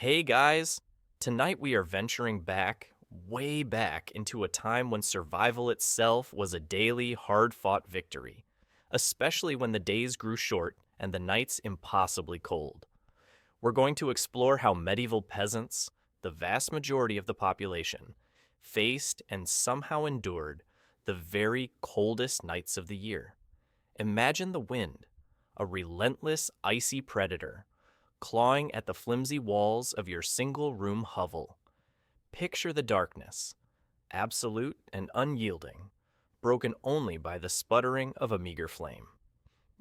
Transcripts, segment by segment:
Hey guys! Tonight we are venturing back, way back, into a time when survival itself was a daily, hard fought victory, especially when the days grew short and the nights impossibly cold. We're going to explore how medieval peasants, the vast majority of the population, faced and somehow endured the very coldest nights of the year. Imagine the wind, a relentless, icy predator clawing at the flimsy walls of your single room hovel. Picture the darkness, absolute and unyielding, broken only by the sputtering of a meager flame.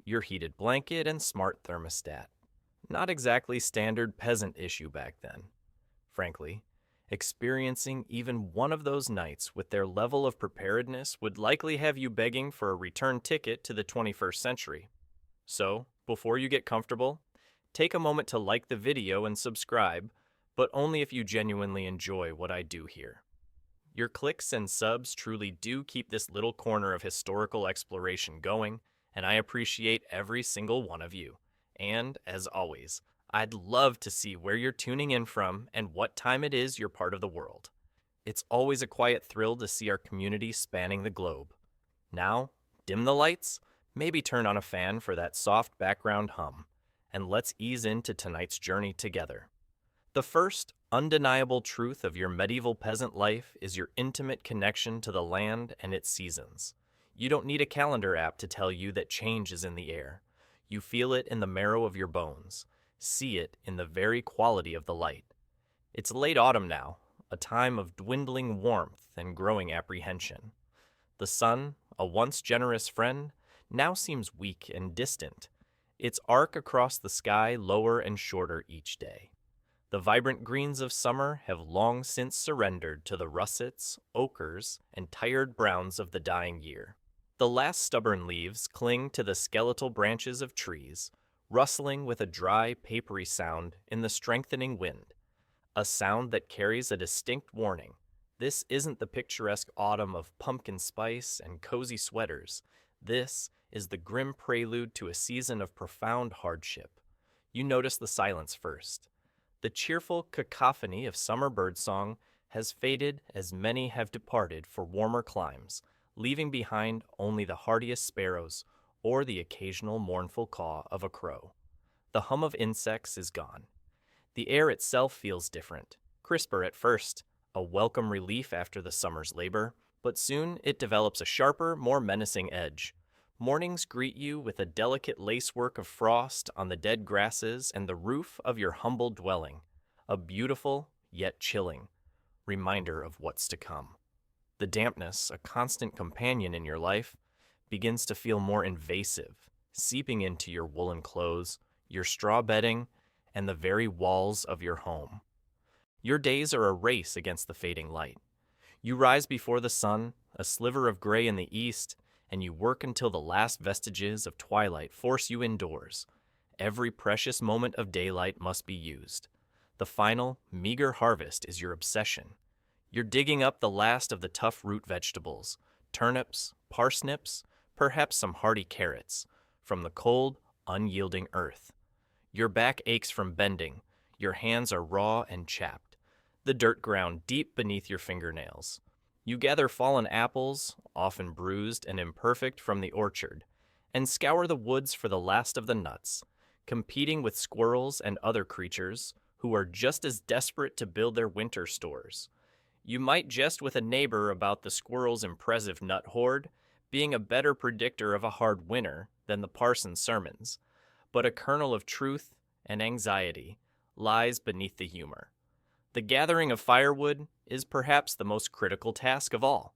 Your heated blanket and smart thermostat. Not exactly standard peasant issue back then. Frankly, experiencing even one of those nights with their level of preparedness would likely have you begging for a return ticket to the 21st century. So, before you get comfortable, take a moment to like the video and subscribe, but only if you genuinely enjoy what I do here. Your clicks and subs truly do keep this little corner of historical exploration going, and I appreciate every single one of you. And, as always, I'd love to see where you're tuning in from and what time it is you're part of the world. It's always a quiet thrill to see our community spanning the globe. Now, dim the lights, maybe turn on a fan for that soft background hum, and let's ease into tonight's journey together. The first undeniable truth of your medieval peasant life is your intimate connection to the land and its seasons. You don't need a calendar app to tell you that change is in the air. You feel it in the marrow of your bones, see it in the very quality of the light. It's late autumn now, a time of dwindling warmth and growing apprehension. The sun, a once generous friend, now seems weak and distant, its arc across the sky lower and shorter each day. The vibrant greens of summer have long since surrendered to the russets, ochres, and tired browns of the dying year. The last stubborn leaves cling to the skeletal branches of trees, rustling with a dry, papery sound in the strengthening wind, a sound that carries a distinct warning. This isn't the picturesque autumn of pumpkin spice and cozy sweaters. This is the grim prelude to a season of profound hardship. You notice the silence first. The cheerful cacophony of summer birdsong has faded as many have departed for warmer climes, leaving behind only the hardiest sparrows or the occasional mournful caw of a crow. The hum of insects is gone. The air itself feels different, crisper at first, a welcome relief after the summer's labor, but soon it develops a sharper, more menacing edge. Mornings greet you with a delicate lacework of frost on the dead grasses and the roof of your humble dwelling, a beautiful, yet chilling, reminder of what's to come. The dampness, a constant companion in your life, begins to feel more invasive, seeping into your woolen clothes, your straw bedding, and the very walls of your home. Your days are a race against the fading light. You rise before the sun, a sliver of gray in the east, and you work until the last vestiges of twilight force you indoors. Every precious moment of daylight must be used. The final, meager harvest is your obsession. You're digging up the last of the tough root vegetables, turnips, parsnips, perhaps some hardy carrots, from the cold, unyielding earth. Your back aches from bending, your hands are raw and chapped, the dirt ground deep beneath your fingernails. You gather fallen apples, often bruised and imperfect from the orchard, and scour the woods for the last of the nuts, competing with squirrels and other creatures who are just as desperate to build their winter stores. You might jest with a neighbor about the squirrel's impressive nut hoard being a better predictor of a hard winter than the parson's sermons, but a kernel of truth and anxiety lies beneath the humor. The gathering of firewood is perhaps the most critical task of all.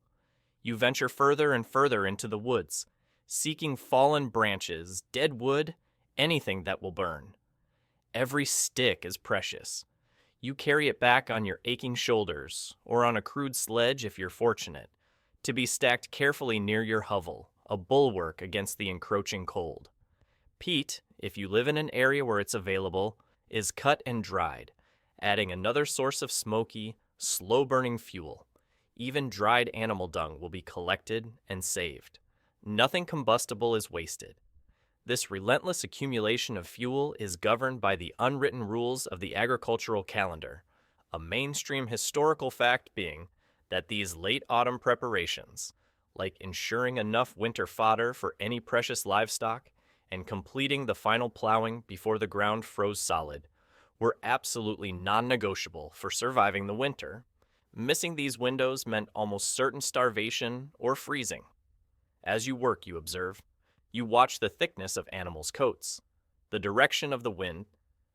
You venture further and further into the woods, seeking fallen branches, dead wood, anything that will burn. Every stick is precious. You carry it back on your aching shoulders, or on a crude sledge if you're fortunate, to be stacked carefully near your hovel, a bulwark against the encroaching cold. Peat, if you live in an area where it's available, is cut and dried, adding another source of smoky, slow-burning fuel. Even dried animal dung will be collected and saved. Nothing combustible is wasted. This relentless accumulation of fuel is governed by the unwritten rules of the agricultural calendar, a mainstream historical fact being that these late autumn preparations, like ensuring enough winter fodder for any precious livestock and completing the final plowing before the ground froze solid, were absolutely non-negotiable for surviving the winter. Missing these windows meant almost certain starvation or freezing. As you work, you observe. You watch the thickness of animals' coats, the direction of the wind,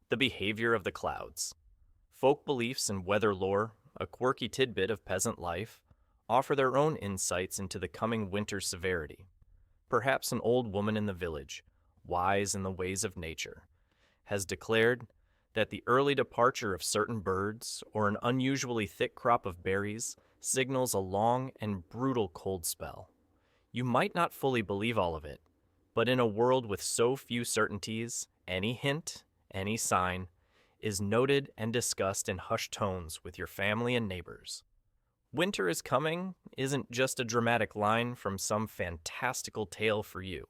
the behavior of the clouds. Folk beliefs and weather lore, a quirky tidbit of peasant life, offer their own insights into the coming winter's severity. Perhaps an old woman in the village, wise in the ways of nature, has declared that the early departure of certain birds or an unusually thick crop of berries signals a long and brutal cold spell. You might not fully believe all of it, but in a world with so few certainties, any hint, any sign, is noted and discussed in hushed tones with your family and neighbors. Winter is coming isn't just a dramatic line from some fantastical tale for you.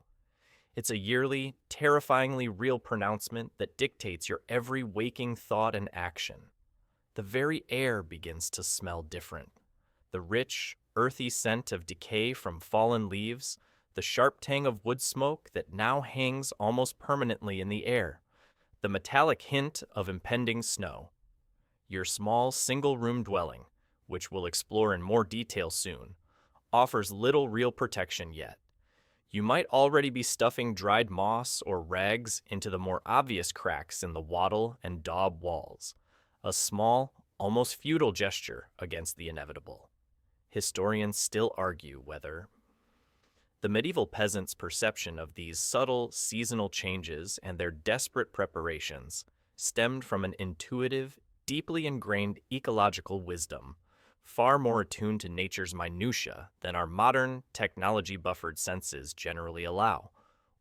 It's a yearly, terrifyingly real pronouncement that dictates your every waking thought and action. The very air begins to smell different. The rich, earthy scent of decay from fallen leaves, the sharp tang of wood smoke that now hangs almost permanently in the air, the metallic hint of impending snow. Your small single-room dwelling, which we'll explore in more detail soon, offers little real protection yet. You might already be stuffing dried moss or rags into the more obvious cracks in the wattle-and-daub walls, a small, almost futile gesture against the inevitable. Historians still argue whether the medieval peasants' perception of these subtle seasonal changes and their desperate preparations stemmed from an intuitive, deeply ingrained ecological wisdom, far more attuned to nature's minutiae than our modern, technology-buffered senses generally allow,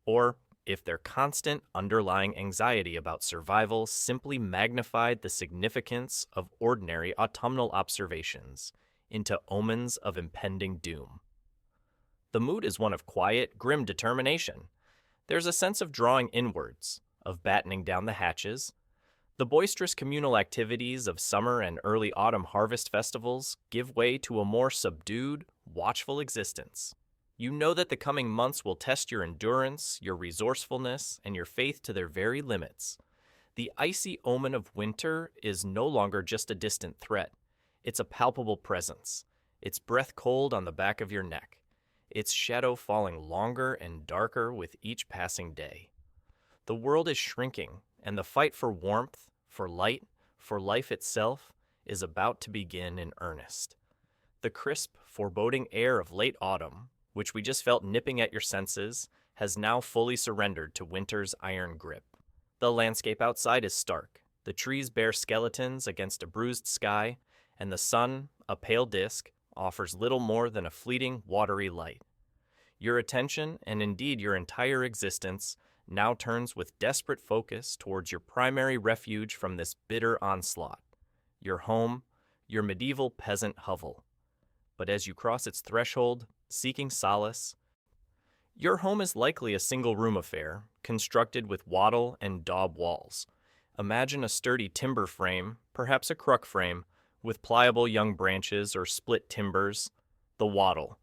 or if their constant underlying anxiety about survival simply magnified the significance of ordinary autumnal observations into omens of impending doom. The mood is one of quiet, grim determination. There's a sense of drawing inwards, of battening down the hatches. The boisterous communal activities of summer and early autumn harvest festivals give way to a more subdued, watchful existence. You know that the coming months will test your endurance, your resourcefulness, and your faith to their very limits. The icy omen of winter is no longer just a distant threat. It's a palpable presence. Its breath cold on the back of your neck. Its shadow falling longer and darker with each passing day. The world is shrinking, and the fight for warmth, for light, for life itself, is about to begin in earnest. The crisp, foreboding air of late autumn, which we just felt nipping at your senses, has now fully surrendered to winter's iron grip. The landscape outside is stark. The trees bear skeletons against a bruised sky, and the sun, a pale disk, offers little more than a fleeting, watery light. Your attention, and indeed your entire existence, now turns with desperate focus towards your primary refuge from this bitter onslaught, your home, your medieval peasant hovel. But as you cross its threshold, seeking solace, your home is likely a single-room affair, constructed with wattle-and-daub walls. Imagine a sturdy timber frame, perhaps a cruck frame, with pliable young branches or split timbers, the wattle,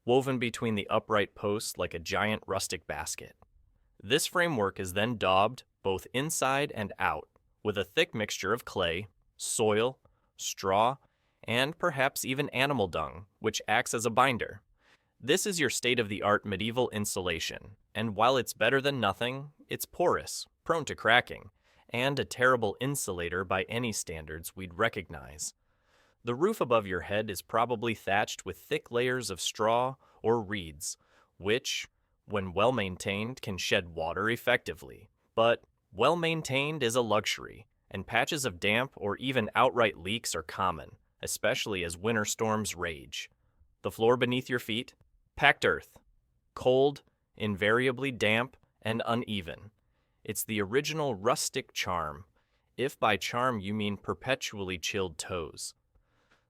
woven between the upright posts like a giant rustic basket. This framework is then daubed, both inside and out, with a thick mixture of clay, soil, straw, and perhaps even animal dung, which acts as a binder. This is your state-of-the-art medieval insulation, and while it's better than nothing, it's porous, prone to cracking, and a terrible insulator by any standards we'd recognize. The roof above your head is probably thatched with thick layers of straw or reeds, which, when well-maintained, can shed water effectively. But well-maintained is a luxury, and patches of damp or even outright leaks are common, especially as winter storms rage. The floor beneath your feet? Packed earth. Cold, invariably damp, and uneven. It's the original rustic charm, if by charm you mean perpetually chilled toes.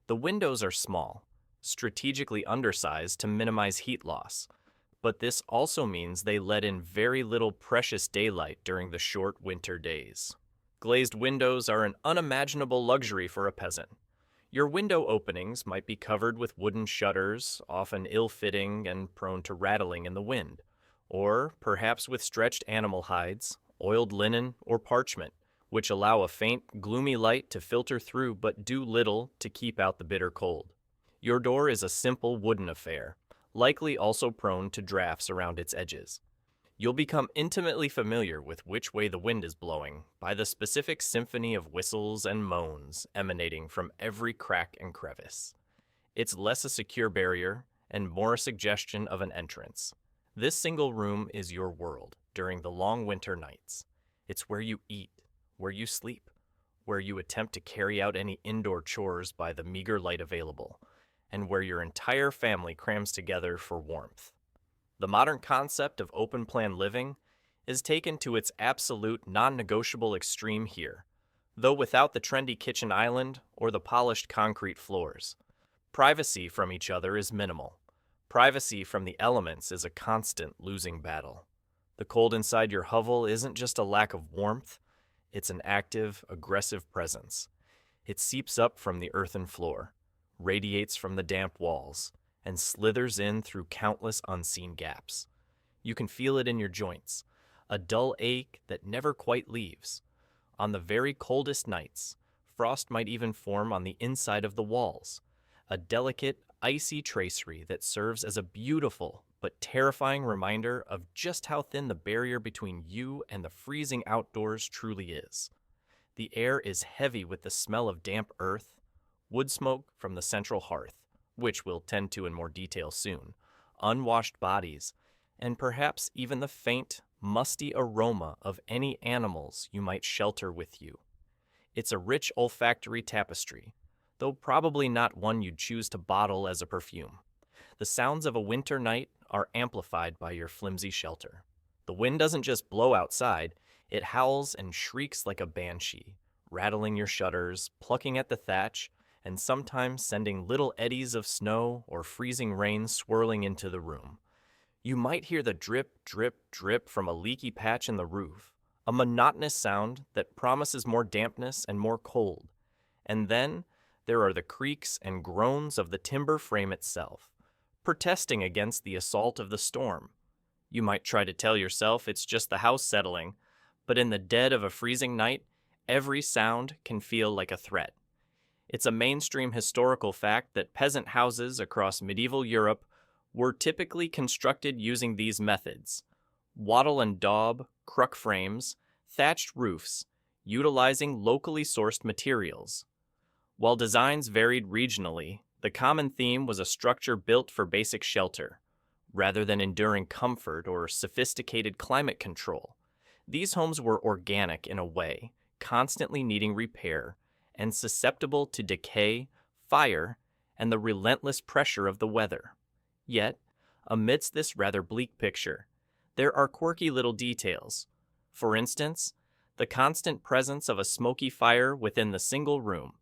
The windows are small, strategically undersized to minimize heat loss, but this also means they let in very little precious daylight during the short winter days. Glazed windows are an unimaginable luxury for a peasant. Your window openings might be covered with wooden shutters, often ill-fitting and prone to rattling in the wind, or perhaps with stretched animal hides, oiled linen, or parchment, which allow a faint, gloomy light to filter through but do little to keep out the bitter cold. Your door is a simple wooden affair, likely also prone to drafts around its edges. You'll become intimately familiar with which way the wind is blowing by the specific symphony of whistles and moans emanating from every crack and crevice. It's less a secure barrier and more a suggestion of an entrance. This single room is your world during the long winter nights. It's where you eat, where you sleep, where you attempt to carry out any indoor chores by the meager light available, and where your entire family crams together for warmth. The modern concept of open-plan living is taken to its absolute non-negotiable extreme here, though without the trendy kitchen island or the polished concrete floors. Privacy from each other is minimal. Privacy from the elements is a constant losing battle. The cold inside your hovel isn't just a lack of warmth, it's an active, aggressive presence. It seeps up from the earthen floor, radiates from the damp walls, and slithers in through countless unseen gaps. You can feel it in your joints, a dull ache that never quite leaves. On the very coldest nights, frost might even form on the inside of the walls, a delicate, icy tracery that serves as a beautiful but terrifying reminder of just how thin the barrier between you and the freezing outdoors truly is. The air is heavy with the smell of damp earth, wood smoke from the central hearth, which we'll tend to in more detail soon, unwashed bodies, and perhaps even the faint, musty aroma of any animals you might shelter with you. It's a rich olfactory tapestry, though probably not one you'd choose to bottle as a perfume. The sounds of a winter night are amplified by your flimsy shelter. The wind doesn't just blow outside, it howls and shrieks like a banshee, rattling your shutters, plucking at the thatch, and sometimes sending little eddies of snow or freezing rain swirling into the room. You might hear the drip, drip, drip from a leaky patch in the roof, a monotonous sound that promises more dampness and more cold. And then there are the creaks and groans of the timber frame itself, protesting against the assault of the storm. You might try to tell yourself it's just the house settling, but in the dead of a freezing night, every sound can feel like a threat. It's a mainstream historical fact that peasant houses across medieval Europe were typically constructed using these methods: wattle-and-daub, cruck frames, thatched roofs, utilizing locally sourced materials. While designs varied regionally, the common theme was a structure built for basic shelter, rather than enduring comfort or sophisticated climate control. These homes were organic in a way, constantly needing repair, and susceptible to decay, fire, and the relentless pressure of the weather. Yet, amidst this rather bleak picture, there are quirky little details. For instance, the constant presence of a smoky fire within the single room,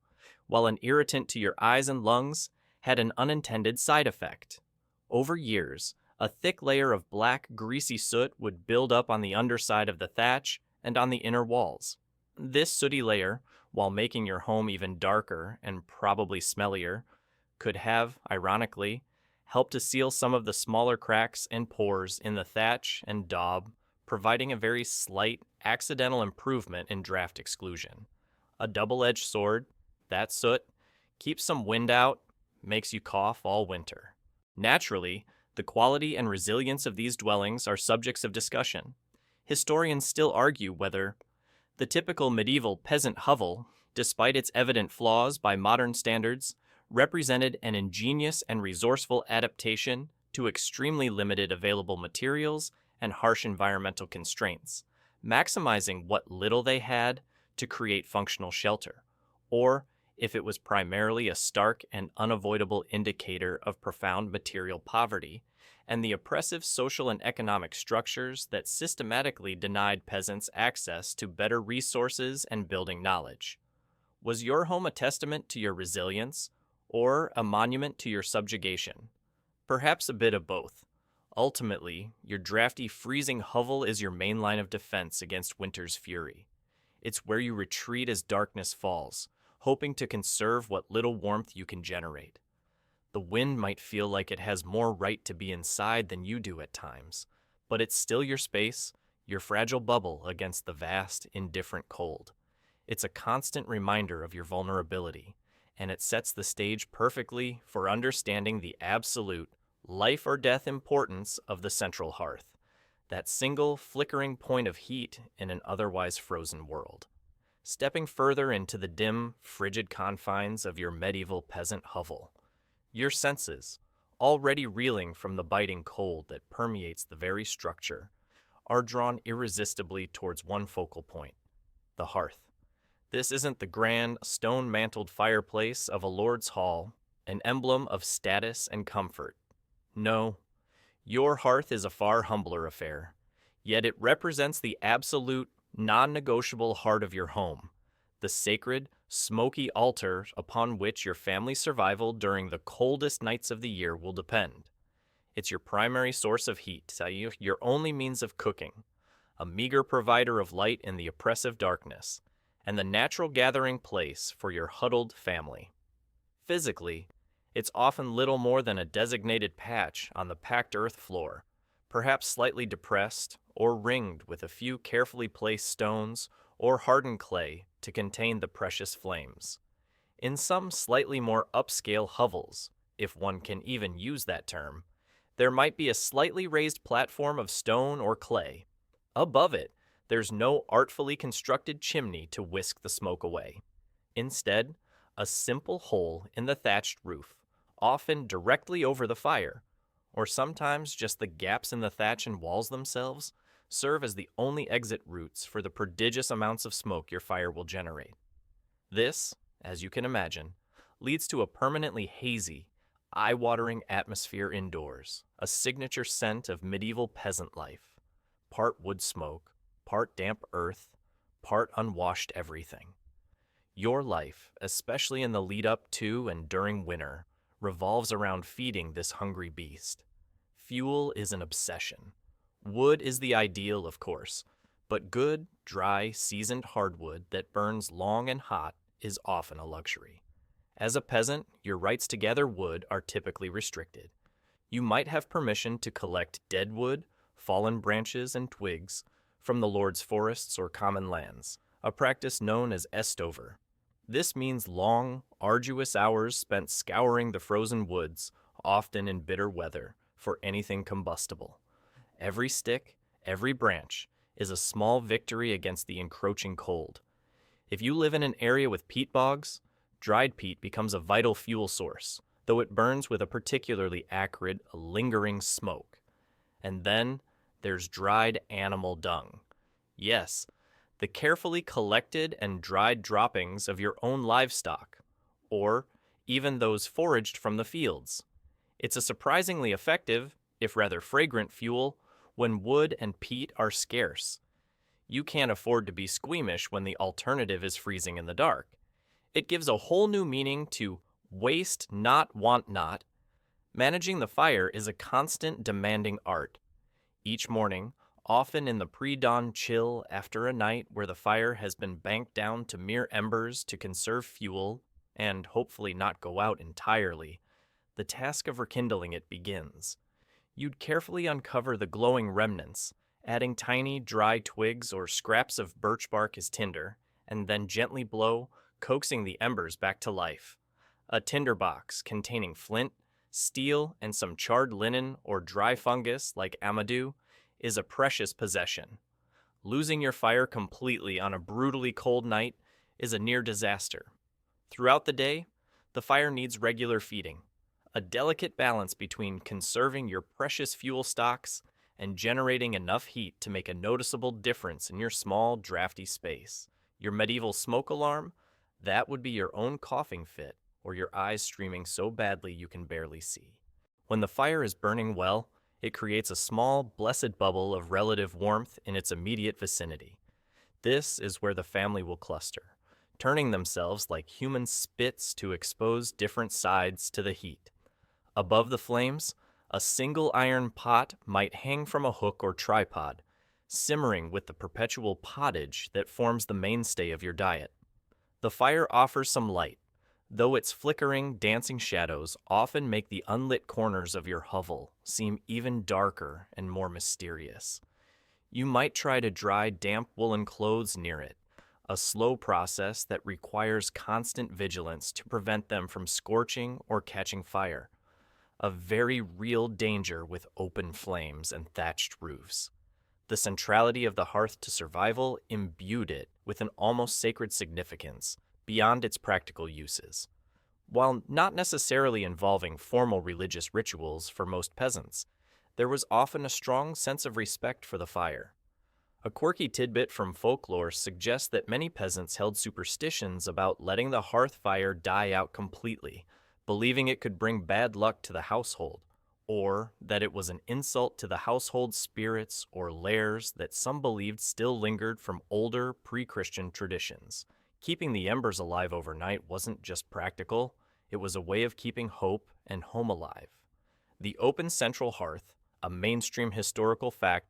while an irritant to your eyes and lungs, had an unintended side effect. Over years, a thick layer of black, greasy soot would build up on the underside of the thatch and on the inner walls. This sooty layer, while making your home even darker and probably smellier, could have, ironically, helped to seal some of the smaller cracks and pores in the thatch and daub, providing a very slight, accidental improvement in draft exclusion. A double-edged sword, that soot, keeps some wind out, makes you cough all winter. Naturally, the quality and resilience of these dwellings are subjects of discussion. Historians still argue whether the typical medieval peasant hovel, despite its evident flaws by modern standards, represented an ingenious and resourceful adaptation to extremely limited available materials and harsh environmental constraints, maximizing what little they had to create functional shelter, or if it was primarily a stark and unavoidable indicator of profound material poverty and the oppressive social and economic structures that systematically denied peasants access to better resources and building knowledge. Was your home a testament to your resilience, or a monument to your subjugation? Perhaps a bit of both. Ultimately, your drafty, freezing hovel is your main line of defense against winter's fury. It's where you retreat as darkness falls, hoping to conserve what little warmth you can generate. The wind might feel like it has more right to be inside than you do at times, but it's still your space, your fragile bubble against the vast, indifferent cold. It's a constant reminder of your vulnerability, and it sets the stage perfectly for understanding the absolute, life or death importance of the central hearth, that single, flickering point of heat in an otherwise frozen world. Stepping further into the dim, frigid confines of your medieval peasant hovel, your senses, already reeling from the biting cold that permeates the very structure, are drawn irresistibly towards one focal point, the hearth. This isn't the grand, stone-mantled fireplace of a lord's hall, an emblem of status and comfort. No, your hearth is a far humbler affair, yet it represents the absolute, non-negotiable heart of your home, the sacred, smoky altar upon which your family's survival during the coldest nights of the year will depend. It's your primary source of heat, your only means of cooking, a meager provider of light in the oppressive darkness, and the natural gathering place for your huddled family. Physically, it's often little more than a designated patch on the packed earth floor, perhaps slightly depressed or ringed with a few carefully placed stones or hardened clay to contain the precious flames. In some slightly more upscale hovels, if one can even use that term, there might be a slightly raised platform of stone or clay. Above it, there's no artfully constructed chimney to whisk the smoke away. Instead, a simple hole in the thatched roof, often directly over the fire, or sometimes just the gaps in the thatch and walls themselves, serve as the only exit routes for the prodigious amounts of smoke your fire will generate. This, as you can imagine, leads to a permanently hazy, eye-watering atmosphere indoors, a signature scent of medieval peasant life, part wood smoke, part damp earth, part unwashed everything. Your life, especially in the lead-up to and during winter, revolves around feeding this hungry beast. Fuel is an obsession. Wood is the ideal, of course, but good, dry, seasoned hardwood that burns long and hot is often a luxury. As a peasant, your rights to gather wood are typically restricted. You might have permission to collect dead wood, fallen branches, and twigs from the lord's forests or common lands, a practice known as estover. This means long, arduous hours spent scouring the frozen woods, often in bitter weather, for anything combustible. Every stick, every branch, is a small victory against the encroaching cold. If you live in an area with peat bogs, dried peat becomes a vital fuel source, though it burns with a particularly acrid, lingering smoke. And then there's dried animal dung. Yes, the carefully collected and dried droppings of your own livestock, or even those foraged from the fields. It's a surprisingly effective, if rather fragrant, fuel when wood and peat are scarce. You can't afford to be squeamish when the alternative is freezing in the dark. It gives a whole new meaning to waste not, want not. Managing the fire is a constant, demanding art. Each morning, often in the pre-dawn chill after a night where the fire has been banked down to mere embers to conserve fuel and hopefully not go out entirely, the task of rekindling it begins. You'd carefully uncover the glowing remnants, adding tiny, dry twigs or scraps of birch bark as tinder, and then gently blow, coaxing the embers back to life. A tinderbox containing flint, steel, and some charred linen or dry fungus like amew is a precious possession. Losing your fire completely on a brutally cold night is a near disaster. Throughout the day, the fire needs regular feeding, a delicate balance between conserving your precious fuel stocks and generating enough heat to make a noticeable difference in your small, drafty space. Your medieval smoke alarm? That would be your own coughing fit, or your eyes streaming so badly you can barely see. When the fire is burning well, it creates a small, blessed bubble of relative warmth in its immediate vicinity. This is where the family will cluster, turning themselves like human spits to expose different sides to the heat. Above the flames, A single iron pot might hang from a hook or tripod, simmering with the perpetual pottage that forms the mainstay of your diet. The fire offers some light, though its flickering, dancing shadows often make the unlit corners of your hovel seem even darker and more mysterious. You might try to dry damp woolen clothes near it, a slow process that requires constant vigilance to prevent them from scorching or catching fire. A very real danger with open flames and thatched roofs. The centrality of the hearth to survival imbued it with an almost sacred significance beyond its practical uses. While not necessarily involving formal religious rituals for most peasants, there was often a strong sense of respect for the fire. A quirky tidbit from folklore suggests that many peasants held superstitions about letting the hearth fire die out completely, believing it could bring bad luck to the household, or that it was an insult to the household spirits or lairs that some believed still lingered from older pre-Christian traditions. Keeping the embers alive overnight wasn't just practical, it was a way of keeping hope and home alive. The open central hearth, a mainstream historical fact,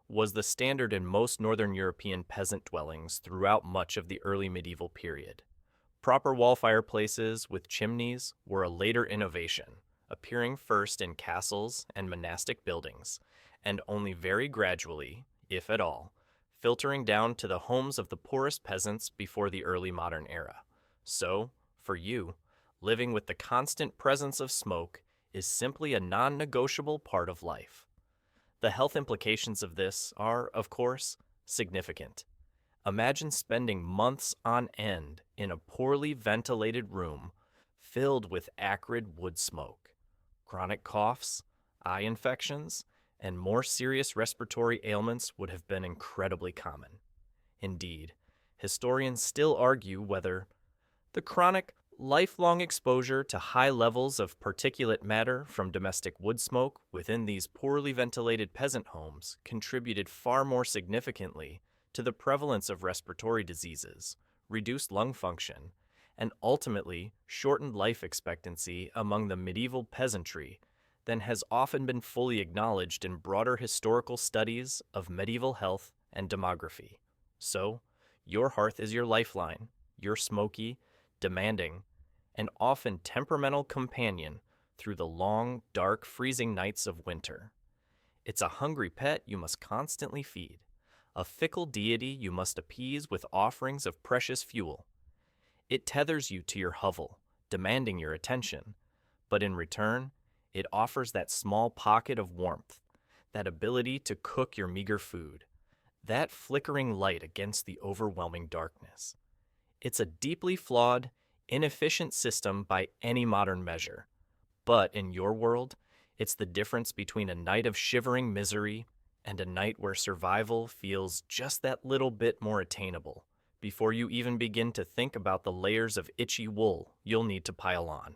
was the standard in most Northern European peasant dwellings throughout much of the early medieval period. Proper wall fireplaces with chimneys were a later innovation, appearing first in castles and monastic buildings, and only very gradually, if at all, filtering down to the homes of the poorest peasants before the early modern era. So, for you, living with the constant presence of smoke is simply a non-negotiable part of life. The health implications of this are, of course, significant. Imagine spending months on end in a poorly ventilated room filled with acrid wood smoke. Chronic coughs, eye infections, and more serious respiratory ailments would have been incredibly common. Indeed, historians still argue whether the chronic, lifelong exposure to high levels of particulate matter from domestic wood smoke within these poorly ventilated peasant homes contributed far more significantly to the prevalence of respiratory diseases, reduced lung function, and ultimately shortened life expectancy among the medieval peasantry than has often been fully acknowledged in broader historical studies of medieval health and demography. So, your hearth is your lifeline, your smoky, demanding, and often temperamental companion through the long, dark, freezing nights of winter. It's a hungry pet you must constantly feed, a fickle deity you must appease with offerings of precious fuel. It tethers you to your hovel, demanding your attention, but in return, it offers that small pocket of warmth, that ability to cook your meager food, that flickering light against the overwhelming darkness. It's a deeply flawed, inefficient system by any modern measure, but in your world, it's the difference between a night of shivering misery and a night where survival feels just that little bit more attainable before you even begin to think about the layers of itchy wool you'll need to pile on.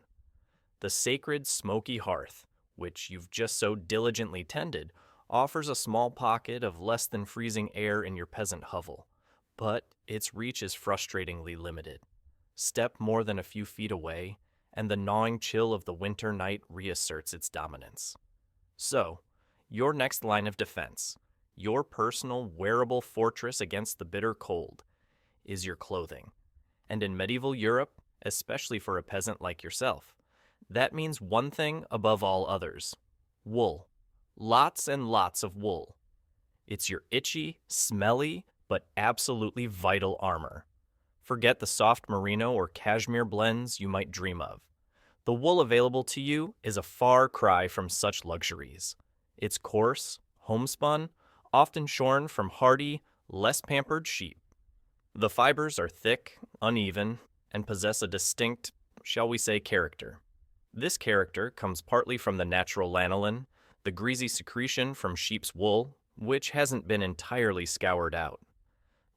The sacred smoky hearth, which you've just so diligently tended, offers a small pocket of less than freezing air in your peasant hovel, but its reach is frustratingly limited. Step more than a few feet away, and the gnawing chill of the winter night reasserts its dominance. So, your next line of defense, your personal wearable fortress against the bitter cold, is your clothing. And in medieval Europe, especially for a peasant like yourself, that means one thing above all others: wool. Lots and lots of wool. It's your itchy, smelly, but absolutely vital armor. Forget the soft merino or cashmere blends you might dream of. The wool available to you is a far cry from such luxuries. It's coarse, homespun, often shorn from hardy, less pampered sheep. The fibers are thick, uneven, and possess a distinct, shall we say, character. This character comes partly from the natural lanolin, the greasy secretion from sheep's wool, which hasn't been entirely scoured out.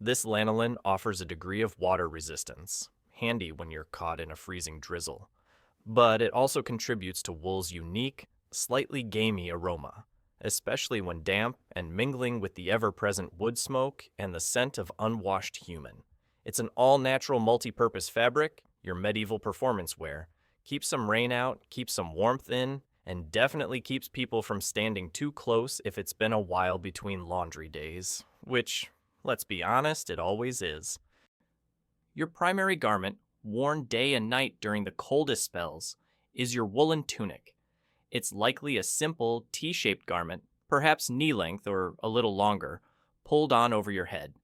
This lanolin offers a degree of water resistance, handy when you're caught in a freezing drizzle. But it also contributes to wool's unique, slightly gamey aroma, especially when damp and mingling with the ever-present wood smoke and the scent of unwashed human. It's an all-natural multi-purpose fabric, your medieval performance wear. Keep some rain out, keep some warmth in, and definitely keeps people from standing too close if it's been a while between laundry days, which, let's be honest, it always is. Your primary garment, worn day and night during the coldest spells, is your woolen tunic. It's likely a simple T-shaped garment, perhaps knee-length or a little longer, pulled on over your head.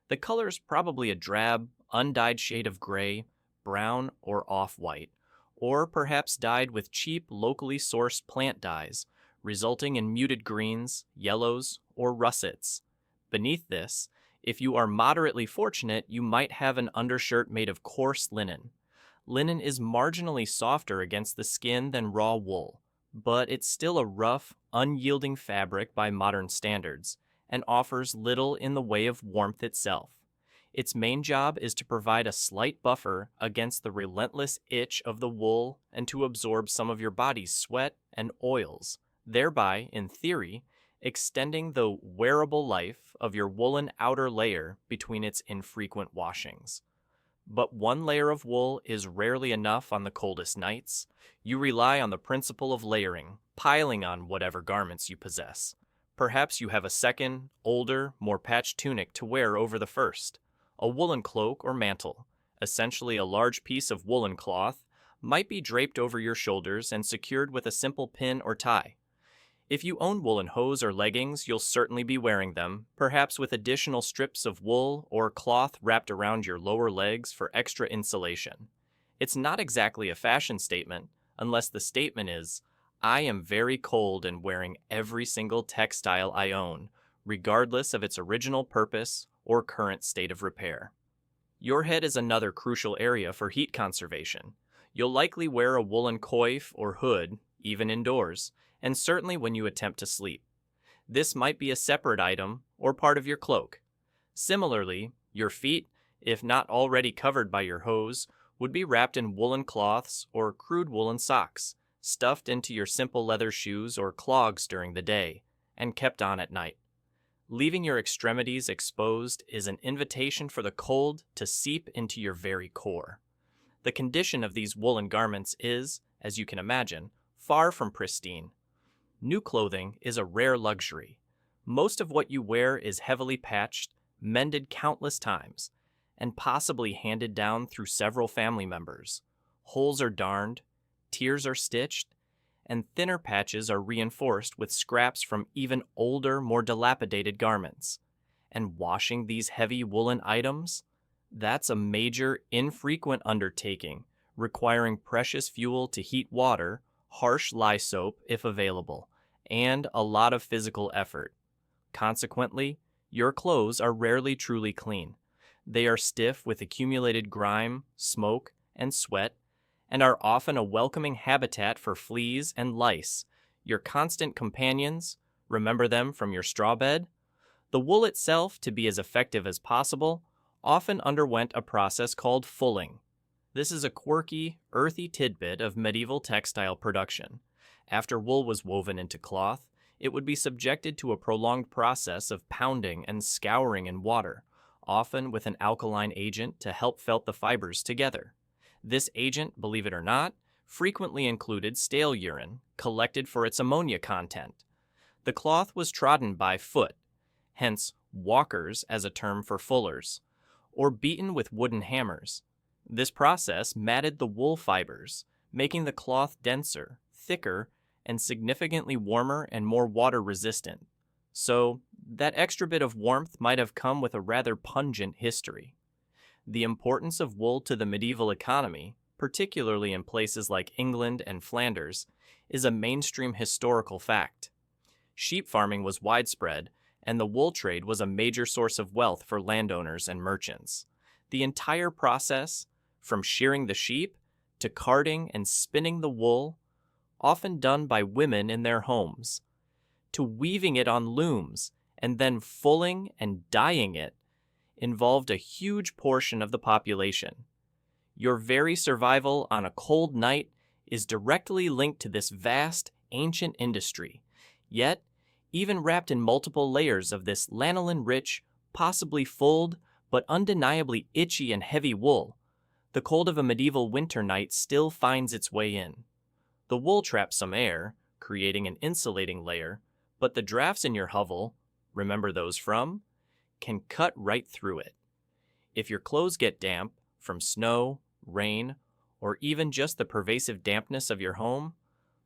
The color's probably a drab, undyed shade of gray, brown, or off-white, or perhaps dyed with cheap, locally sourced plant dyes, resulting in muted greens, yellows, or russets. Beneath this, if you are moderately fortunate, you might have an undershirt made of coarse linen. Linen is marginally softer against the skin than raw wool, but it's still a rough, unyielding fabric by modern standards, and offers little in the way of warmth itself. Its main job is to provide a slight buffer against the relentless itch of the wool and to absorb some of your body's sweat and oils, thereby, in theory, extending the wearable life of your woolen outer layer between its infrequent washings. But one layer of wool is rarely enough on the coldest nights. You rely on the principle of layering, piling on whatever garments you possess. Perhaps you have a second, older, more patched tunic to wear over the first. A woolen cloak or mantle, essentially a large piece of woolen cloth, might be draped over your shoulders and secured with a simple pin or tie. If you own woolen hose or leggings, you'll certainly be wearing them, perhaps with additional strips of wool or cloth wrapped around your lower legs for extra insulation. It's not exactly a fashion statement, unless the statement is, I am very cold and wearing every single textile I own, regardless of its original purpose or current state of repair. Your head is another crucial area for heat conservation. You'll likely wear a woolen coif or hood, even indoors, and certainly when you attempt to sleep. This might be a separate item or part of your cloak. Similarly, your feet, if not already covered by your hose, would be wrapped in woolen cloths or crude woolen socks, stuffed into your simple leather shoes or clogs during the day, and kept on at night. Leaving your extremities exposed is an invitation for the cold to seep into your very core. The condition of these woolen garments is, as you can imagine, far from pristine. New clothing is a rare luxury. Most of what you wear is heavily patched, mended countless times, and possibly handed down through several family members. Holes are darned, tears are stitched, and thinner patches are reinforced with scraps from even older, more dilapidated garments. And washing these heavy woolen items? That's a major, infrequent undertaking, requiring precious fuel to heat water, harsh lye soap if available, and a lot of physical effort. Consequently, your clothes are rarely truly clean. They are stiff with accumulated grime, smoke, and sweat, and are often a welcoming habitat for fleas and lice, your constant companions. Remember them from your straw bed? The wool itself, to be as effective as possible, often underwent a process called fulling. This is a quirky, earthy tidbit of medieval textile production. After wool was woven into cloth, it would be subjected to a prolonged process of pounding and scouring in water, often with an alkaline agent to help felt the fibers together. This agent, believe it or not, frequently included stale urine, collected for its ammonia content. The cloth was trodden by foot, hence walkers as a term for fullers, or beaten with wooden hammers. This process matted the wool fibers, making the cloth denser, thicker, and significantly warmer and more water-resistant. So, that extra bit of warmth might have come with a rather pungent history. The importance of wool to the medieval economy, particularly in places like England and Flanders, is a mainstream historical fact. Sheep farming was widespread, and the wool trade was a major source of wealth for landowners and merchants. The entire process, from shearing the sheep to carding and spinning the wool, often done by women in their homes, to weaving it on looms and then fulling and dyeing it, involved a huge portion of the population. Your very survival on a cold night is directly linked to this vast, ancient industry. Yet, even wrapped in multiple layers of this lanolin-rich, possibly fulled, but undeniably itchy and heavy wool, the cold of a medieval winter night still finds its way in. The wool traps some air, creating an insulating layer, but the drafts in your hovel, remember those from, can cut right through it. If your clothes get damp from snow, rain, or even just the pervasive dampness of your home,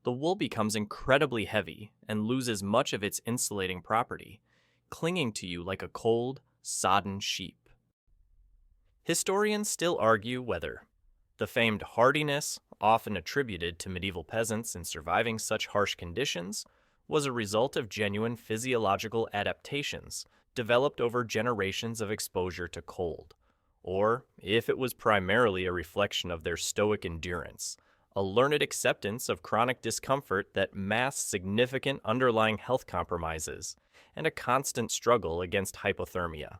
the wool becomes incredibly heavy and loses much of its insulating property, clinging to you like a cold, sodden sheep. Historians still argue whether the famed hardiness, often attributed to medieval peasants in surviving such harsh conditions, was a result of genuine physiological adaptations developed over generations of exposure to cold, or if it was primarily a reflection of their stoic endurance, a learned acceptance of chronic discomfort that masked significant underlying health compromises, and a constant struggle against hypothermia.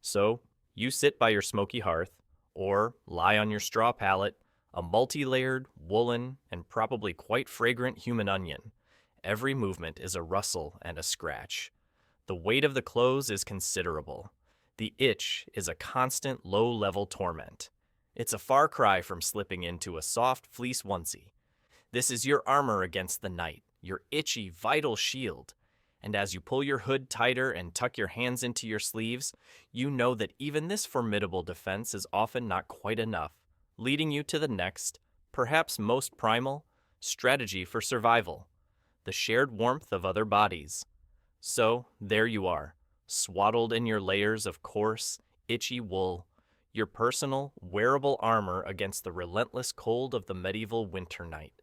So, you sit by your smoky hearth, or lie on your straw pallet, a multi-layered, woolen, and probably quite fragrant human onion. Every movement is a rustle and a scratch. The weight of the clothes is considerable. The itch is a constant low-level torment. It's a far cry from slipping into a soft fleece onesie. This is your armor against the night, your itchy, vital shield. And as you pull your hood tighter and tuck your hands into your sleeves, you know that even this formidable defense is often not quite enough, leading you to the next, perhaps most primal, strategy for survival: the shared warmth of other bodies. So, there you are, swaddled in your layers of coarse, itchy wool, your personal, wearable armor against the relentless cold of the medieval winter night.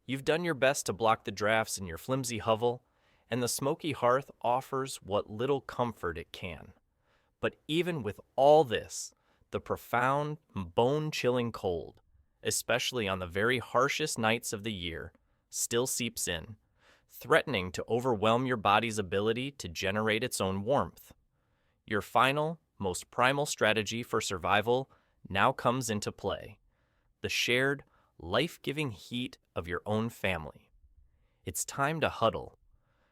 You've done your best to block the drafts in your flimsy hovel, and the smoky hearth offers what little comfort it can. But even with all this, the profound, bone-chilling cold, especially on the very harshest nights of the year, still seeps in, threatening to overwhelm your body's ability to generate its own warmth. Your final, most primal strategy for survival now comes into play: the shared, life-giving heat of your own family. It's time to huddle.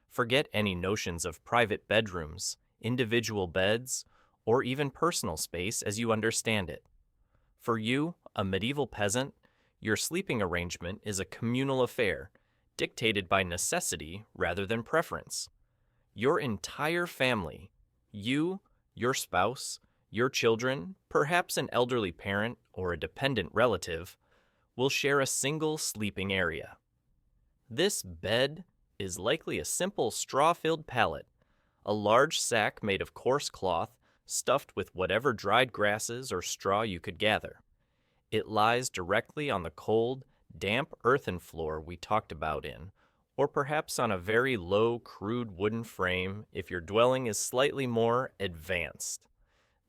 Forget any notions of private bedrooms, individual beds, or even personal space as you understand it. For you, a medieval peasant, your sleeping arrangement is a communal affair, dictated by necessity rather than preference. Your entire family, you, your spouse, your children, perhaps an elderly parent or a dependent relative, will share a single sleeping area. This bed is likely a simple straw-filled pallet, a large sack made of coarse cloth stuffed with whatever dried grasses or straw you could gather. It lies directly on the cold, damp earthen floor we talked about in, or perhaps on a very low, crude wooden frame if your dwelling is slightly more advanced.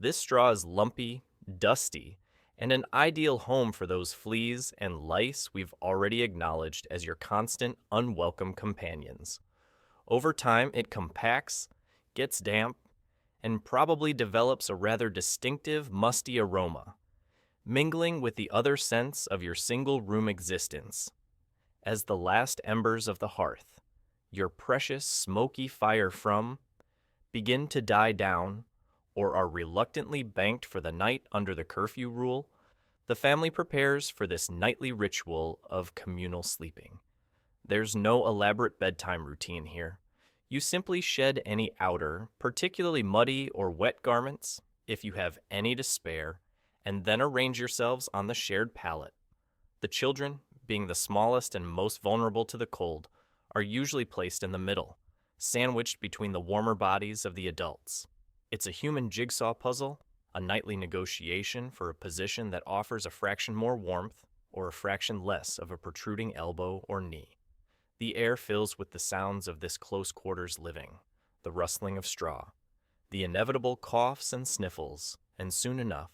This straw is lumpy, dusty, and an ideal home for those fleas and lice we've already acknowledged as your constant, unwelcome companions. Over time, it compacts, gets damp, and probably develops a rather distinctive, musty aroma, mingling with the other scents of your single-room existence. As the last embers of the hearth, your precious smoky fire from, begin to die down, or are reluctantly banked for the night under the curfew rule, the family prepares for this nightly ritual of communal sleeping. There's no elaborate bedtime routine here. You simply shed any outer, particularly muddy or wet garments, if you have any to spare, and then arrange yourselves on the shared pallet. The children, being the smallest and most vulnerable to the cold, are usually placed in the middle, sandwiched between the warmer bodies of the adults. It's a human jigsaw puzzle, a nightly negotiation for a position that offers a fraction more warmth or a fraction less of a protruding elbow or knee. The air fills with the sounds of this close quarters living, the rustling of straw, the inevitable coughs and sniffles, and soon enough,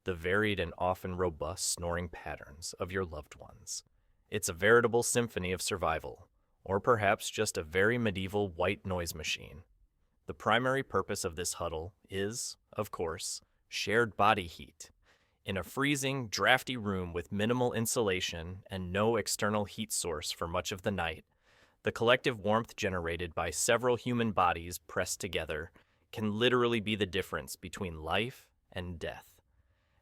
the varied and often robust snoring patterns of your loved ones. It's a veritable symphony of survival, or perhaps just a very medieval white noise machine. The primary purpose of this huddle is, of course, shared body heat. In a freezing, drafty room with minimal insulation and no external heat source for much of the night, the collective warmth generated by several human bodies pressed together can literally be the difference between life and death,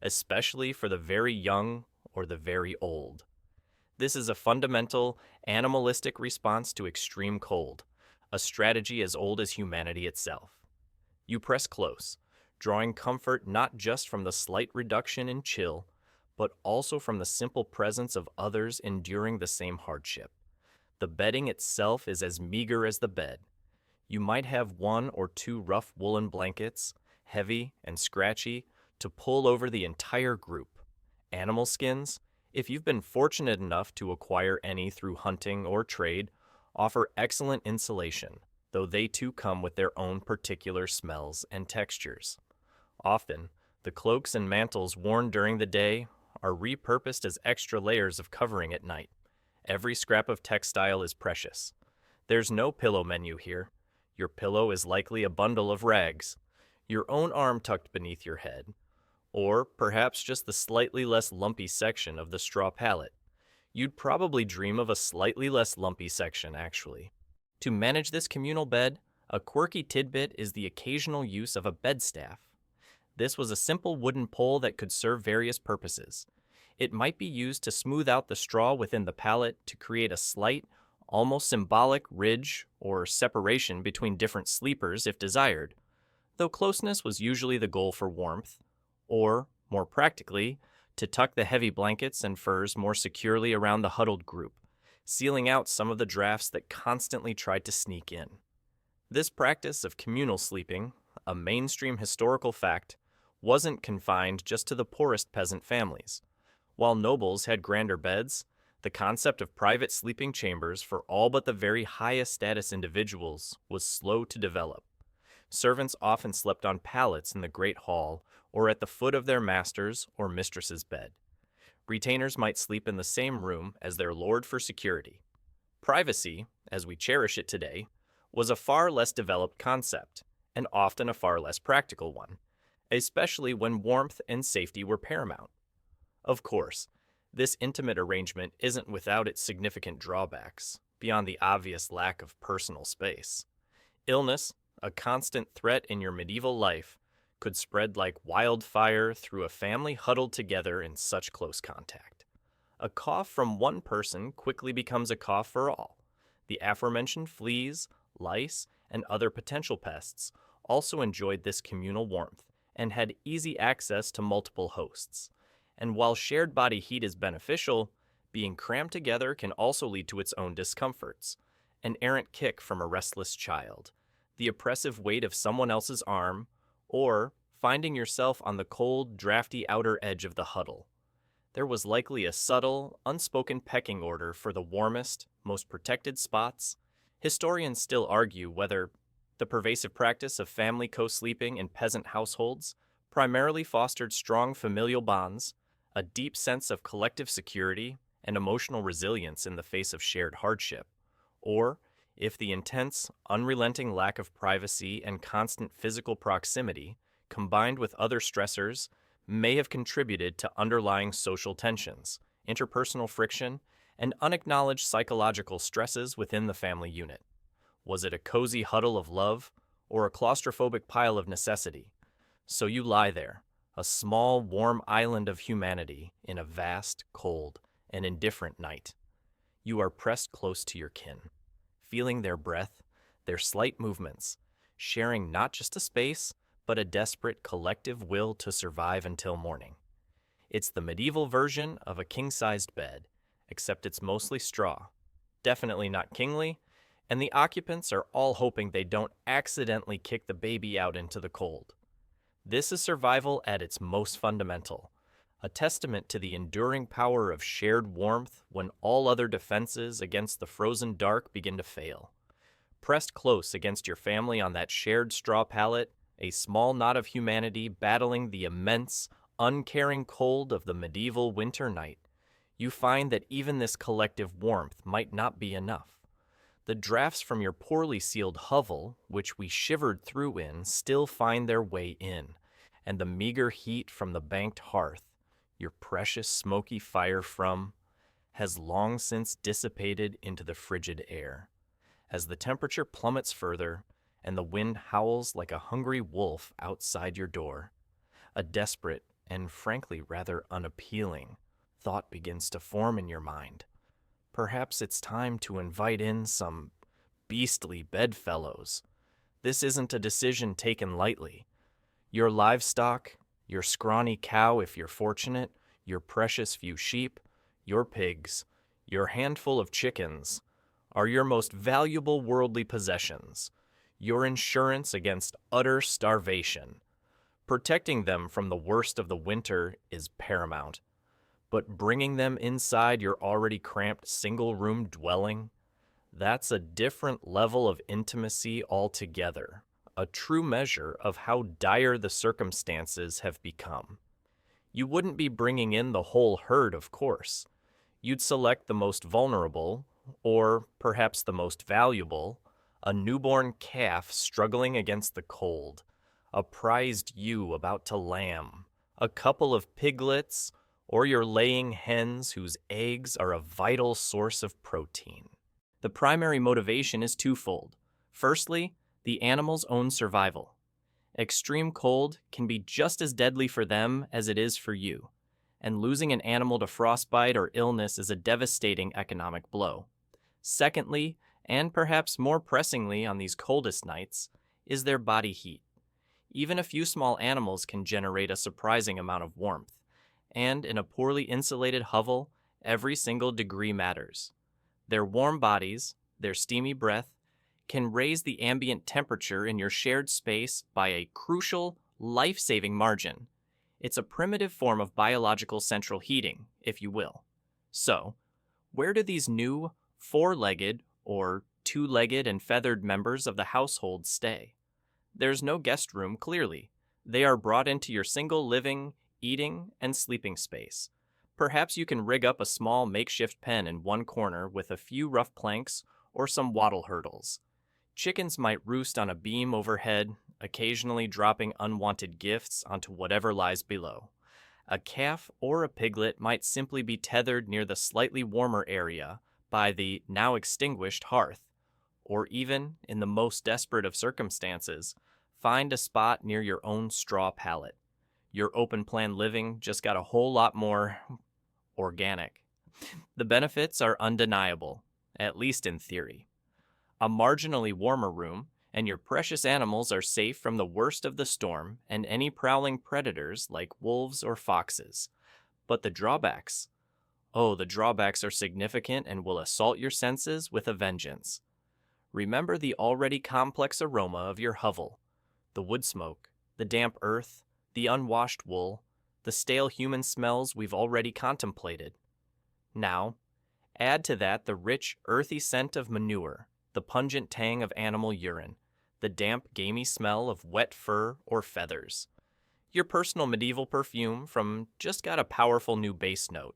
especially for the very young or the very old. This is a fundamental, animalistic response to extreme cold, a strategy as old as humanity itself. You press close, drawing comfort not just from the slight reduction in chill, but also from the simple presence of others enduring the same hardship. The bedding itself is as meager as the bed. You might have one or two rough woolen blankets, heavy and scratchy, to pull over the entire group. Animal skins, if you've been fortunate enough to acquire any through hunting or trade, offer excellent insulation, though they too come with their own particular smells and textures. Often, the cloaks and mantles worn during the day are repurposed as extra layers of covering at night. Every scrap of textile is precious. There's no pillow menu here. Your pillow is likely a bundle of rags, your own arm tucked beneath your head, or perhaps just the slightly less lumpy section of the straw pallet. You'd probably dream of a slightly less lumpy section, actually. To manage this communal bed, a quirky tidbit is the occasional use of a bedstaff. This was a simple wooden pole that could serve various purposes. It might be used to smooth out the straw within the pallet to create a slight, almost symbolic ridge or separation between different sleepers if desired, though closeness was usually the goal for warmth, or, more practically, to tuck the heavy blankets and furs more securely around the huddled group, sealing out some of the drafts that constantly tried to sneak in. This practice of communal sleeping, a mainstream historical fact, wasn't confined just to the poorest peasant families. While nobles had grander beds, the concept of private sleeping chambers for all but the very highest status individuals was slow to develop. Servants often slept on pallets in the great hall or at the foot of their master's or mistress's bed. Retainers might sleep in the same room as their lord for security. Privacy, as we cherish it today, was a far less developed concept, and often a far less practical one, especially when warmth and safety were paramount. Of course, this intimate arrangement isn't without its significant drawbacks, beyond the obvious lack of personal space. Illness, a constant threat in your medieval life, could spread like wildfire through a family huddled together in such close contact. A cough from one person quickly becomes a cough for all. The aforementioned fleas, lice, and other potential pests also enjoyed this communal warmth and had easy access to multiple hosts. And while shared body heat is beneficial, being crammed together can also lead to its own discomforts. An errant kick from a restless child, the oppressive weight of someone else's arm, or finding yourself on the cold, drafty outer edge of the huddle. There was likely a subtle, unspoken pecking order for the warmest, most protected spots. Historians still argue whether the pervasive practice of family co-sleeping in peasant households primarily fostered strong familial bonds, a deep sense of collective security, and emotional resilience in the face of shared hardship, or if the intense, unrelenting lack of privacy and constant physical proximity, combined with other stressors, may have contributed to underlying social tensions, interpersonal friction, and unacknowledged psychological stresses within the family unit. Was it a cozy huddle of love, or a claustrophobic pile of necessity? So you lie there, a small, warm island of humanity in a vast, cold, and indifferent night. You are pressed close to your kin, feeling their breath, their slight movements, sharing not just a space, but a desperate collective will to survive until morning. It's the medieval version of a king-sized bed, except it's mostly straw, definitely not kingly, and the occupants are all hoping they don't accidentally kick the baby out into the cold. This is survival at its most fundamental, a testament to the enduring power of shared warmth when all other defenses against the frozen dark begin to fail. Pressed close against your family on that shared straw pallet, a small knot of humanity battling the immense, uncaring cold of the medieval winter night, you find that even this collective warmth might not be enough. The drafts from your poorly sealed hovel, which we shivered through in, still find their way in, and the meager heat from the banked hearth, your precious smoky fire from, has long since dissipated into the frigid air. As the temperature plummets further, and the wind howls like a hungry wolf outside your door, a desperate and frankly rather unappealing thought begins to form in your mind. perhaps it's time to invite in some beastly bedfellows. This isn't a decision taken lightly. Your livestock, your scrawny cow if you're fortunate, your precious few sheep, your pigs, your handful of chickens, are your most valuable worldly possessions, your insurance against utter starvation. Protecting them from the worst of the winter is paramount. But bringing them inside your already cramped single-room dwelling, that's a different level of intimacy altogether, a true measure of how dire the circumstances have become. You wouldn't be bringing in the whole herd, of course. You'd select the most vulnerable, or perhaps the most valuable, a newborn calf struggling against the cold, a prized ewe about to lamb, a couple of piglets, or your laying hens whose eggs are a vital source of protein. The primary motivation is twofold. Firstly, the animal's own survival. Extreme cold can be just as deadly for them as it is for you, and losing an animal to frostbite or illness is a devastating economic blow. Secondly, and perhaps more pressingly on these coldest nights, is their body heat. Even a few small animals can generate a surprising amount of warmth, and in a poorly insulated hovel, every single degree matters. Their warm bodies, their steamy breath, can raise the ambient temperature in your shared space by a crucial, life-saving margin. It's a primitive form of biological central heating, if you will. So, where do these new, four-legged, or two-legged and feathered members of the household stay? There's no guest room, clearly. They are brought into your single living, eating, and sleeping space. Perhaps you can rig up a small makeshift pen in one corner with a few rough planks or some wattle hurdles. Chickens might roost on a beam overhead, occasionally dropping unwanted gifts onto whatever lies below. A calf or a piglet might simply be tethered near the slightly warmer area by the now extinguished hearth, or even, in the most desperate of circumstances, find a spot near your own straw pallet. Your open-plan living just got a whole lot more organic. The benefits are undeniable, at least in theory. A marginally warmer room, and your precious animals are safe from the worst of the storm and any prowling predators like wolves or foxes. But the drawbacks? Oh, the drawbacks are significant and will assault your senses with a vengeance. Remember the already complex aroma of your hovel, the wood smoke, the damp earth, the unwashed wool, the stale human smells we've already contemplated. Now, add to that the rich, earthy scent of manure, the pungent tang of animal urine, the damp, gamey smell of wet fur or feathers. Your personal medieval perfume from just got a powerful new bass note.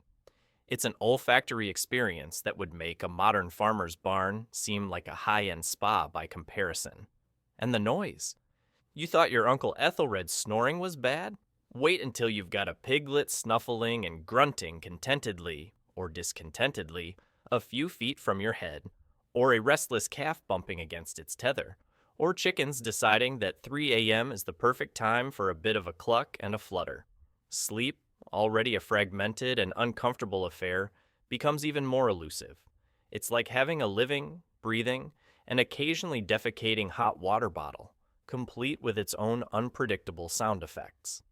It's an olfactory experience that would make a modern farmer's barn seem like a high-end spa by comparison. And the noise. You thought your Uncle Ethelred's snoring was bad? Wait until you've got a piglet snuffling and grunting contentedly, or discontentedly, a few feet from your head, or a restless calf bumping against its tether, or chickens deciding that 3 a.m. is the perfect time for a bit of a cluck and a flutter. Sleep, already a fragmented and uncomfortable affair, becomes even more elusive. It's like having a living, breathing, and occasionally defecating hot water bottle, complete with its own unpredictable sound effects.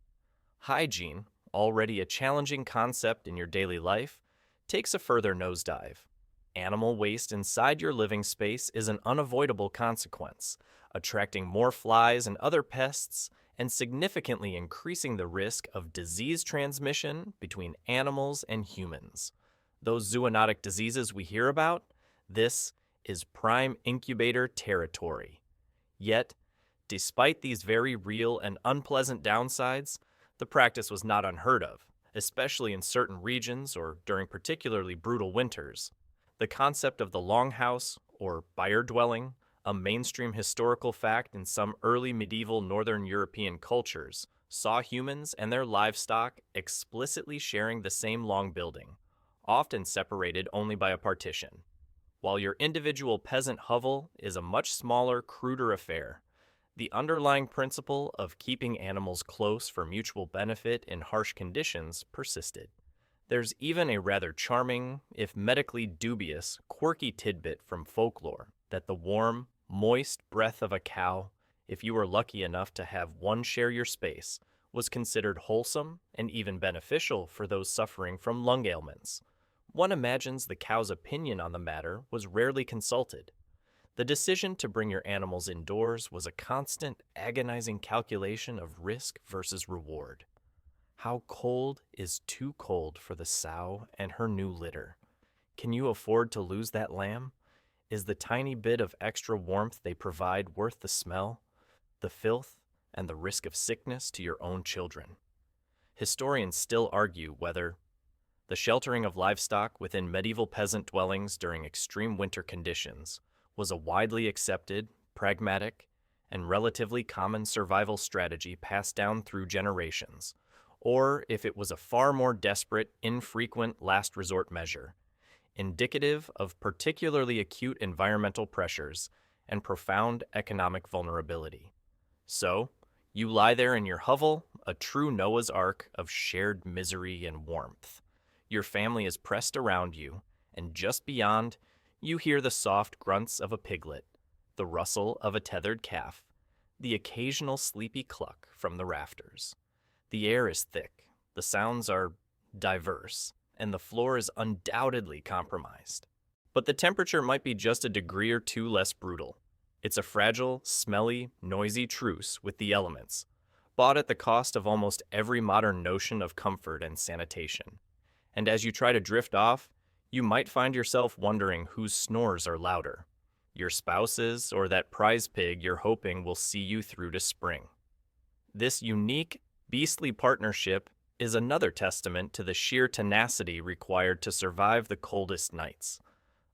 Hygiene, already a challenging concept in your daily life, takes a further nosedive. Animal waste inside your living space is an unavoidable consequence, attracting more flies and other pests and significantly increasing the risk of disease transmission between animals and humans. Those zoonotic diseases we hear about, this is prime incubator territory. Yet, despite these very real and unpleasant downsides, the practice was not unheard of, especially in certain regions or during particularly brutal winters. The concept of the longhouse, or byre dwelling, a mainstream historical fact in some early medieval Northern European cultures, saw humans and their livestock explicitly sharing the same long building, often separated only by a partition. While your individual peasant hovel is a much smaller, cruder affair, the underlying principle of keeping animals close for mutual benefit in harsh conditions persisted. There's even a rather charming, if medically dubious, quirky tidbit from folklore that the warm, moist breath of a cow, if you were lucky enough to have one share your space, was considered wholesome and even beneficial for those suffering from lung ailments. One imagines the cow's opinion on the matter was rarely consulted. The decision to bring your animals indoors was a constant, agonizing calculation of risk versus reward. How cold is too cold for the sow and her new litter? Can you afford to lose that lamb? Is the tiny bit of extra warmth they provide worth the smell, the filth, and the risk of sickness to your own children? Historians still argue whether the sheltering of livestock within medieval peasant dwellings during extreme winter conditions was a widely accepted, pragmatic, and relatively common survival strategy passed down through generations, or if it was a far more desperate, infrequent last resort measure, indicative of particularly acute environmental pressures and profound economic vulnerability. So, you lie there in your hovel, a true Noah's Ark of shared misery and warmth. Your family is pressed around you, and just beyond, you hear the soft grunts of a piglet, the rustle of a tethered calf, the occasional sleepy cluck from the rafters. The air is thick, the sounds are diverse, and the floor is undoubtedly compromised. But the temperature might be just a degree or two less brutal. It's a fragile, smelly, noisy truce with the elements, bought at the cost of almost every modern notion of comfort and sanitation. And as you try to drift off, you might find yourself wondering whose snores are louder, your spouse's or that prize pig you're hoping will see you through to spring. This unique, beastly partnership is another testament to the sheer tenacity required to survive the coldest nights,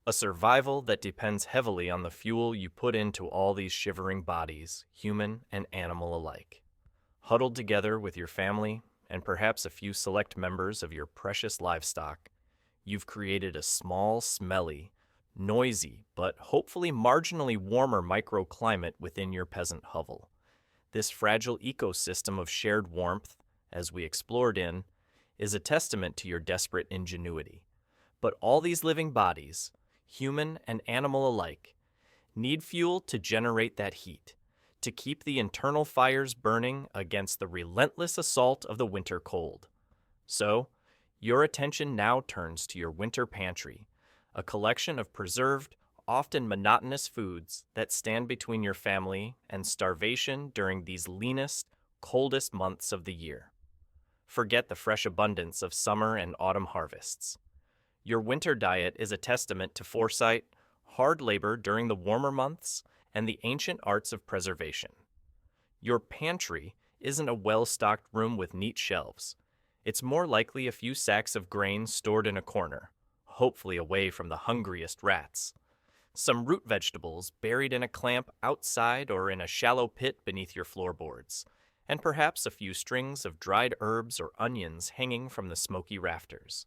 a survival that depends heavily on the fuel you put into all these shivering bodies, human and animal alike. Huddled together with your family, and perhaps a few select members of your precious livestock, you've created a small, smelly, noisy, but hopefully marginally warmer microclimate within your peasant hovel. This fragile ecosystem of shared warmth, as we explored in, is a testament to your desperate ingenuity. But all these living bodies, human and animal alike, need fuel to generate that heat, to keep the internal fires burning against the relentless assault of the winter cold. So, your attention now turns to your winter pantry, a collection of preserved, often monotonous foods that stand between your family and starvation during these leanest, coldest months of the year. Forget the fresh abundance of summer and autumn harvests. Your winter diet is a testament to foresight, hard labor during the warmer months, and the ancient arts of preservation. Your pantry isn't a well-stocked room with neat shelves. It's more likely a few sacks of grain stored in a corner, hopefully away from the hungriest rats. Some root vegetables buried in a clamp outside or in a shallow pit beneath your floorboards, and perhaps a few strings of dried herbs or onions hanging from the smoky rafters.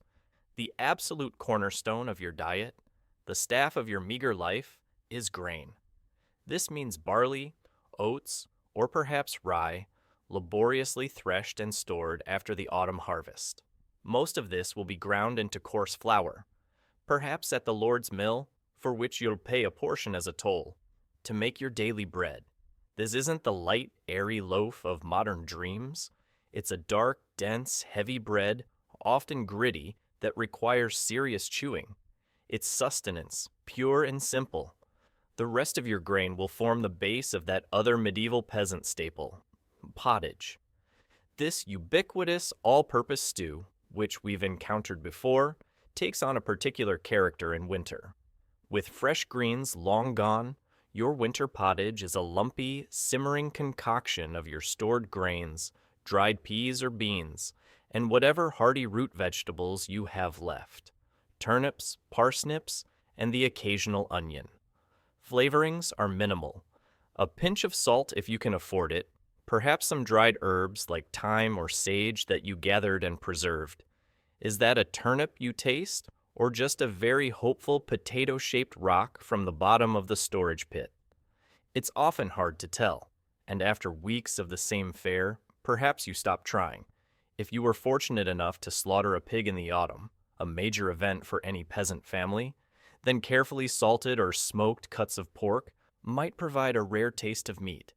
The absolute cornerstone of your diet, the staff of your meager life, is grain. This means barley, oats, or perhaps rye, laboriously threshed and stored after the autumn harvest. Most of this will be ground into coarse flour, perhaps at the Lord's mill, for which you'll pay a portion as a toll, to make your daily bread. This isn't the light, airy loaf of modern dreams. It's a dark, dense, heavy bread, often gritty, that requires serious chewing. It's sustenance, pure and simple. The rest of your grain will form the base of that other medieval peasant staple, pottage. This ubiquitous, all-purpose stew, which we've encountered before, takes on a particular character in winter. With fresh greens long gone, your winter pottage is a lumpy, simmering concoction of your stored grains, dried peas or beans, and whatever hearty root vegetables you have left, turnips, parsnips, and the occasional onion. Flavorings are minimal. A pinch of salt if you can afford it, perhaps some dried herbs like thyme or sage that you gathered and preserved. Is that a turnip you taste, or just a very hopeful potato-shaped rock from the bottom of the storage pit? It's often hard to tell, and after weeks of the same fare, perhaps you stop trying. If you were fortunate enough to slaughter a pig in the autumn, a major event for any peasant family, then carefully salted or smoked cuts of pork might provide a rare taste of meat.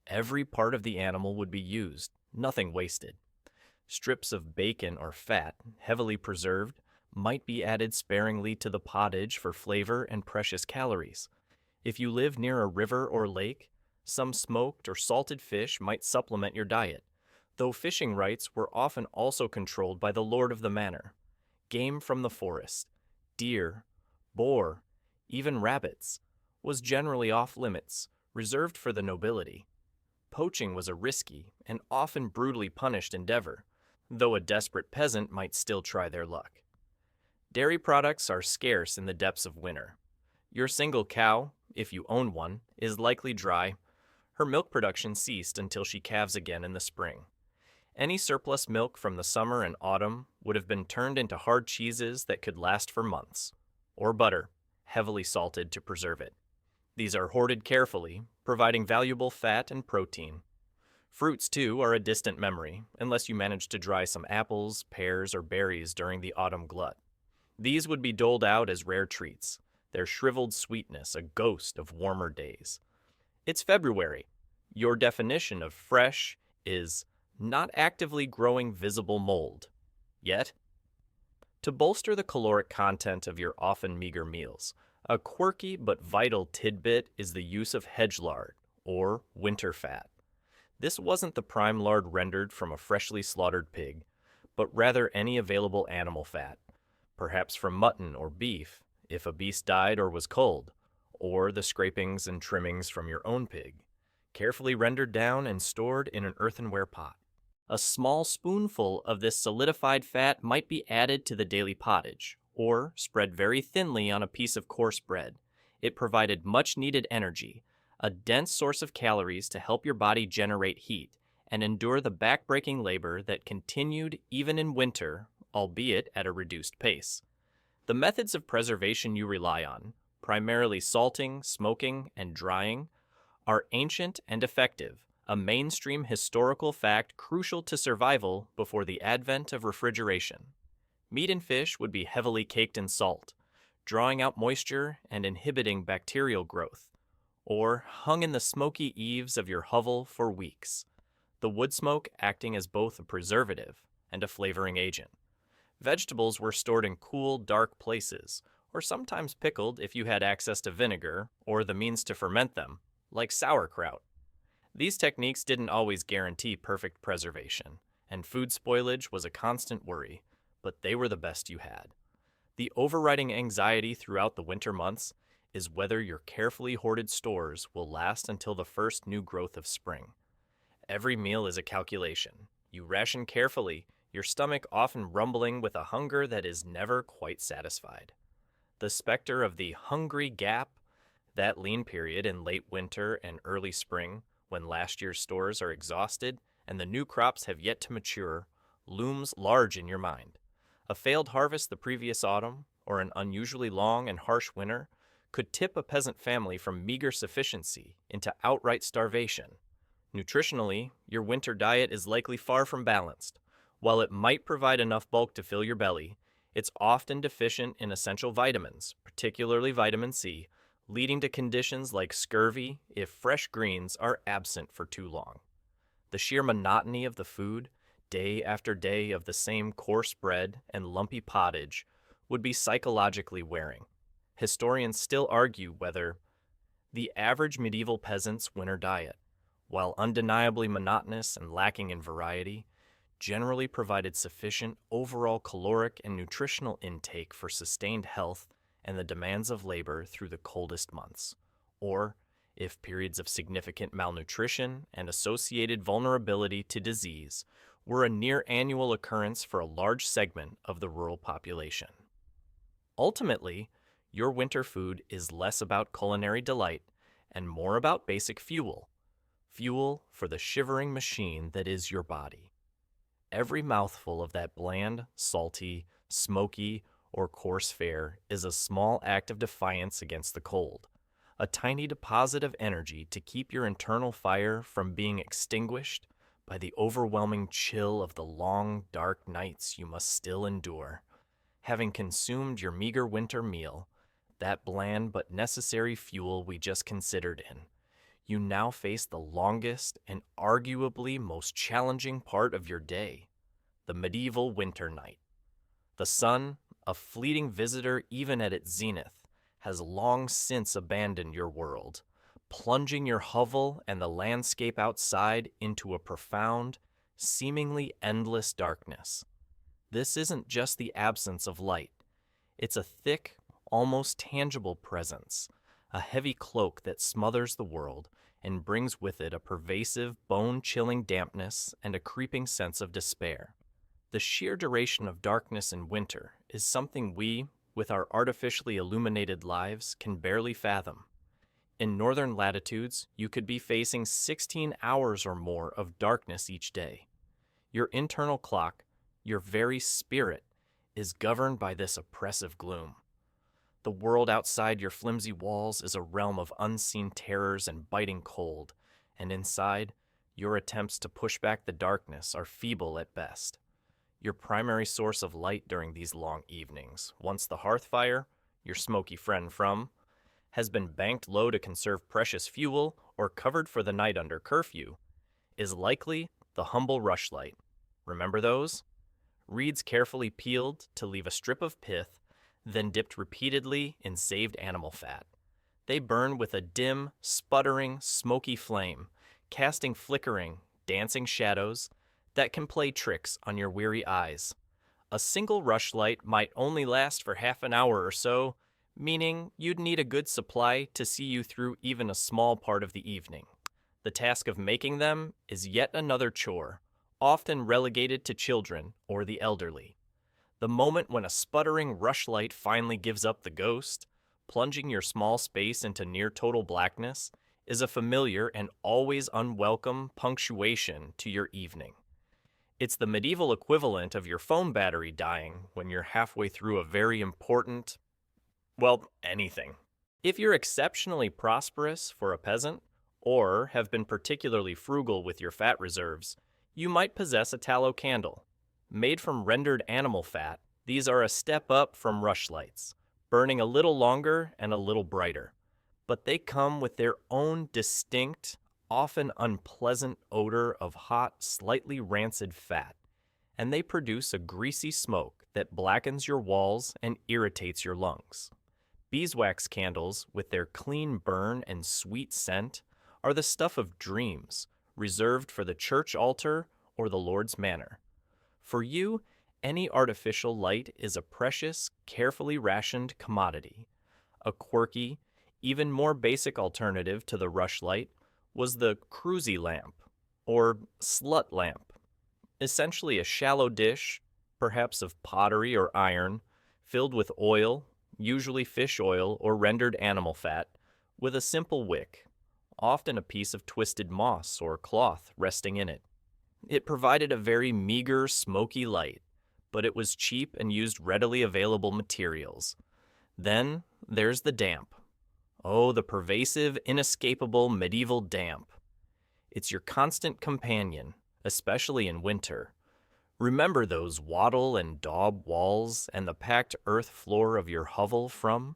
Every part of the animal would be used, nothing wasted. Strips of bacon or fat, heavily preserved, might be added sparingly to the pottage for flavor and precious calories. If you live near a river or lake, some smoked or salted fish might supplement your diet, though fishing rights were often also controlled by the lord of the manor. Game from the forest, deer, boar, even rabbits, was generally off limits, reserved for the nobility. Poaching was a risky and often brutally punished endeavor, though a desperate peasant might still try their luck. Dairy products are scarce in the depths of winter. Your single cow, if you own one, is likely dry. Her milk production ceased until she calves again in the spring. Any surplus milk from the summer and autumn would have been turned into hard cheeses that could last for months, or butter, heavily salted to preserve it. These are hoarded carefully, providing valuable fat and protein. Fruits, too, are a distant memory, unless you manage to dry some apples, pears, or berries during the autumn glut. These would be doled out as rare treats, their shriveled sweetness a ghost of warmer days. It's February. Your definition of fresh is not actively growing visible mold. Yet, to bolster the caloric content of your often meager meals, a quirky but vital tidbit is the use of hedge lard, or winter fat. This wasn't the prime lard rendered from a freshly slaughtered pig, but rather any available animal fat, perhaps from mutton or beef, if a beast died or was cold, or the scrapings and trimmings from your own pig, carefully rendered down and stored in an earthenware pot. A small spoonful of this solidified fat might be added to the daily pottage, or spread very thinly on a piece of coarse bread. It provided much-needed energy, a dense source of calories to help your body generate heat and endure the back-breaking labor that continued even in winter, albeit at a reduced pace. The methods of preservation you rely on, primarily salting, smoking, and drying, are ancient and effective, a mainstream historical fact crucial to survival before the advent of refrigeration. Meat and fish would be heavily caked in salt, drawing out moisture and inhibiting bacterial growth, or hung in the smoky eaves of your hovel for weeks, the wood smoke acting as both a preservative and a flavoring agent. Vegetables were stored in cool, dark places, or sometimes pickled if you had access to vinegar or the means to ferment them, like sauerkraut. These techniques didn't always guarantee perfect preservation, and food spoilage was a constant worry, but they were the best you had. The overriding anxiety throughout the winter months is whether your carefully hoarded stores will last until the first new growth of spring. Every meal is a calculation. You ration carefully, your stomach often rumbling with a hunger that is never quite satisfied. The specter of the hungry gap, that lean period in late winter and early spring, when last year's stores are exhausted and the new crops have yet to mature, looms large in your mind. A failed harvest the previous autumn, or an unusually long and harsh winter, could tip a peasant family from meager sufficiency into outright starvation. Nutritionally, your winter diet is likely far from balanced. While it might provide enough bulk to fill your belly, it's often deficient in essential vitamins, particularly vitamin C, leading to conditions like scurvy if fresh greens are absent for too long. The sheer monotony of the food, day after day of the same coarse bread and lumpy pottage, would be psychologically wearing. Historians still argue whether the average medieval peasant's winter diet, while undeniably monotonous and lacking in variety, generally provided sufficient overall caloric and nutritional intake for sustained health and the demands of labor through the coldest months, or if periods of significant malnutrition and associated vulnerability to disease were a near annual occurrence for a large segment of the rural population. Ultimately, your winter food is less about culinary delight and more about basic fuel for the shivering machine that is your body. Every mouthful of that bland, salty, smoky, or coarse fare is a small act of defiance against the cold, a tiny deposit of energy to keep your internal fire from being extinguished by the overwhelming chill of the long, dark nights you must still endure. Having consumed your meager winter meal, that bland but necessary fuel we just considered in, you now face the longest and arguably most challenging part of your day, the medieval winter night. The sun, a fleeting visitor even at its zenith, has long since abandoned your world, plunging your hovel and the landscape outside into a profound, seemingly endless darkness. This isn't just the absence of light. It's a thick, almost tangible presence, a heavy cloak that smothers the world and brings with it a pervasive, bone-chilling dampness and a creeping sense of despair. The sheer duration of darkness in winter is something we, with our artificially illuminated lives, can barely fathom. In northern latitudes, you could be facing 16 hours or more of darkness each day. Your internal clock, your very spirit, is governed by this oppressive gloom. The world outside your flimsy walls is a realm of unseen terrors and biting cold, and inside, your attempts to push back the darkness are feeble at best. Your primary source of light during these long evenings, once the hearth fire, your smoky friend from, has been banked low to conserve precious fuel or covered for the night under curfew, is likely the humble rushlight. Remember those? Reeds carefully peeled to leave a strip of pith, then dipped repeatedly in saved animal fat. They burn with a dim, sputtering, smoky flame, casting flickering, dancing shadows that can play tricks on your weary eyes. A single rushlight might only last for half an hour or so, meaning you'd need a good supply to see you through even a small part of the evening. The task of making them is yet another chore, often relegated to children or the elderly. The moment when a sputtering rushlight finally gives up the ghost, plunging your small space into near-total blackness, is a familiar and always unwelcome punctuation to your evening. It's the medieval equivalent of your phone battery dying when you're halfway through a very important, anything. If you're exceptionally prosperous for a peasant, or have been particularly frugal with your fat reserves, you might possess a tallow candle. Made from rendered animal fat, these are a step up from rushlights, burning a little longer and a little brighter. But they come with their own distinct, often unpleasant odor of hot, slightly rancid fat, and they produce a greasy smoke that blackens your walls and irritates your lungs. Beeswax candles, with their clean burn and sweet scent, are the stuff of dreams, reserved for the church altar or the Lord's manor. For you, any artificial light is a precious, carefully rationed commodity. A quirky, even more basic alternative to the rushlight was the cruisy lamp, or slut lamp, essentially a shallow dish, perhaps of pottery or iron, filled with oil, usually fish oil or rendered animal fat, with a simple wick, often a piece of twisted moss or cloth resting in it. It provided a very meager, smoky light, but it was cheap and used readily available materials. Then there's the damp. Oh, the pervasive, inescapable medieval damp. It's your constant companion, especially in winter. Remember those wattle-and-daub walls and the packed earth floor of your hovel from?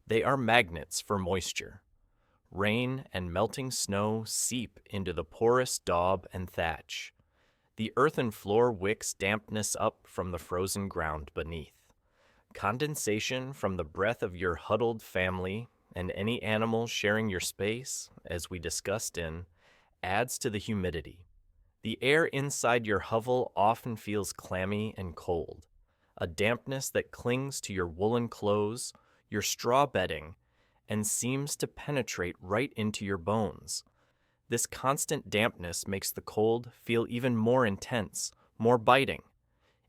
They are magnets for moisture. Rain and melting snow seep into the porous daub and thatch. The earthen floor wicks dampness up from the frozen ground beneath. Condensation from the breath of your huddled family and any animals sharing your space, as we discussed adds to the humidity. The air inside your hovel often feels clammy and cold, a dampness that clings to your woolen clothes, your straw bedding, and seems to penetrate right into your bones. This constant dampness makes the cold feel even more intense, more biting.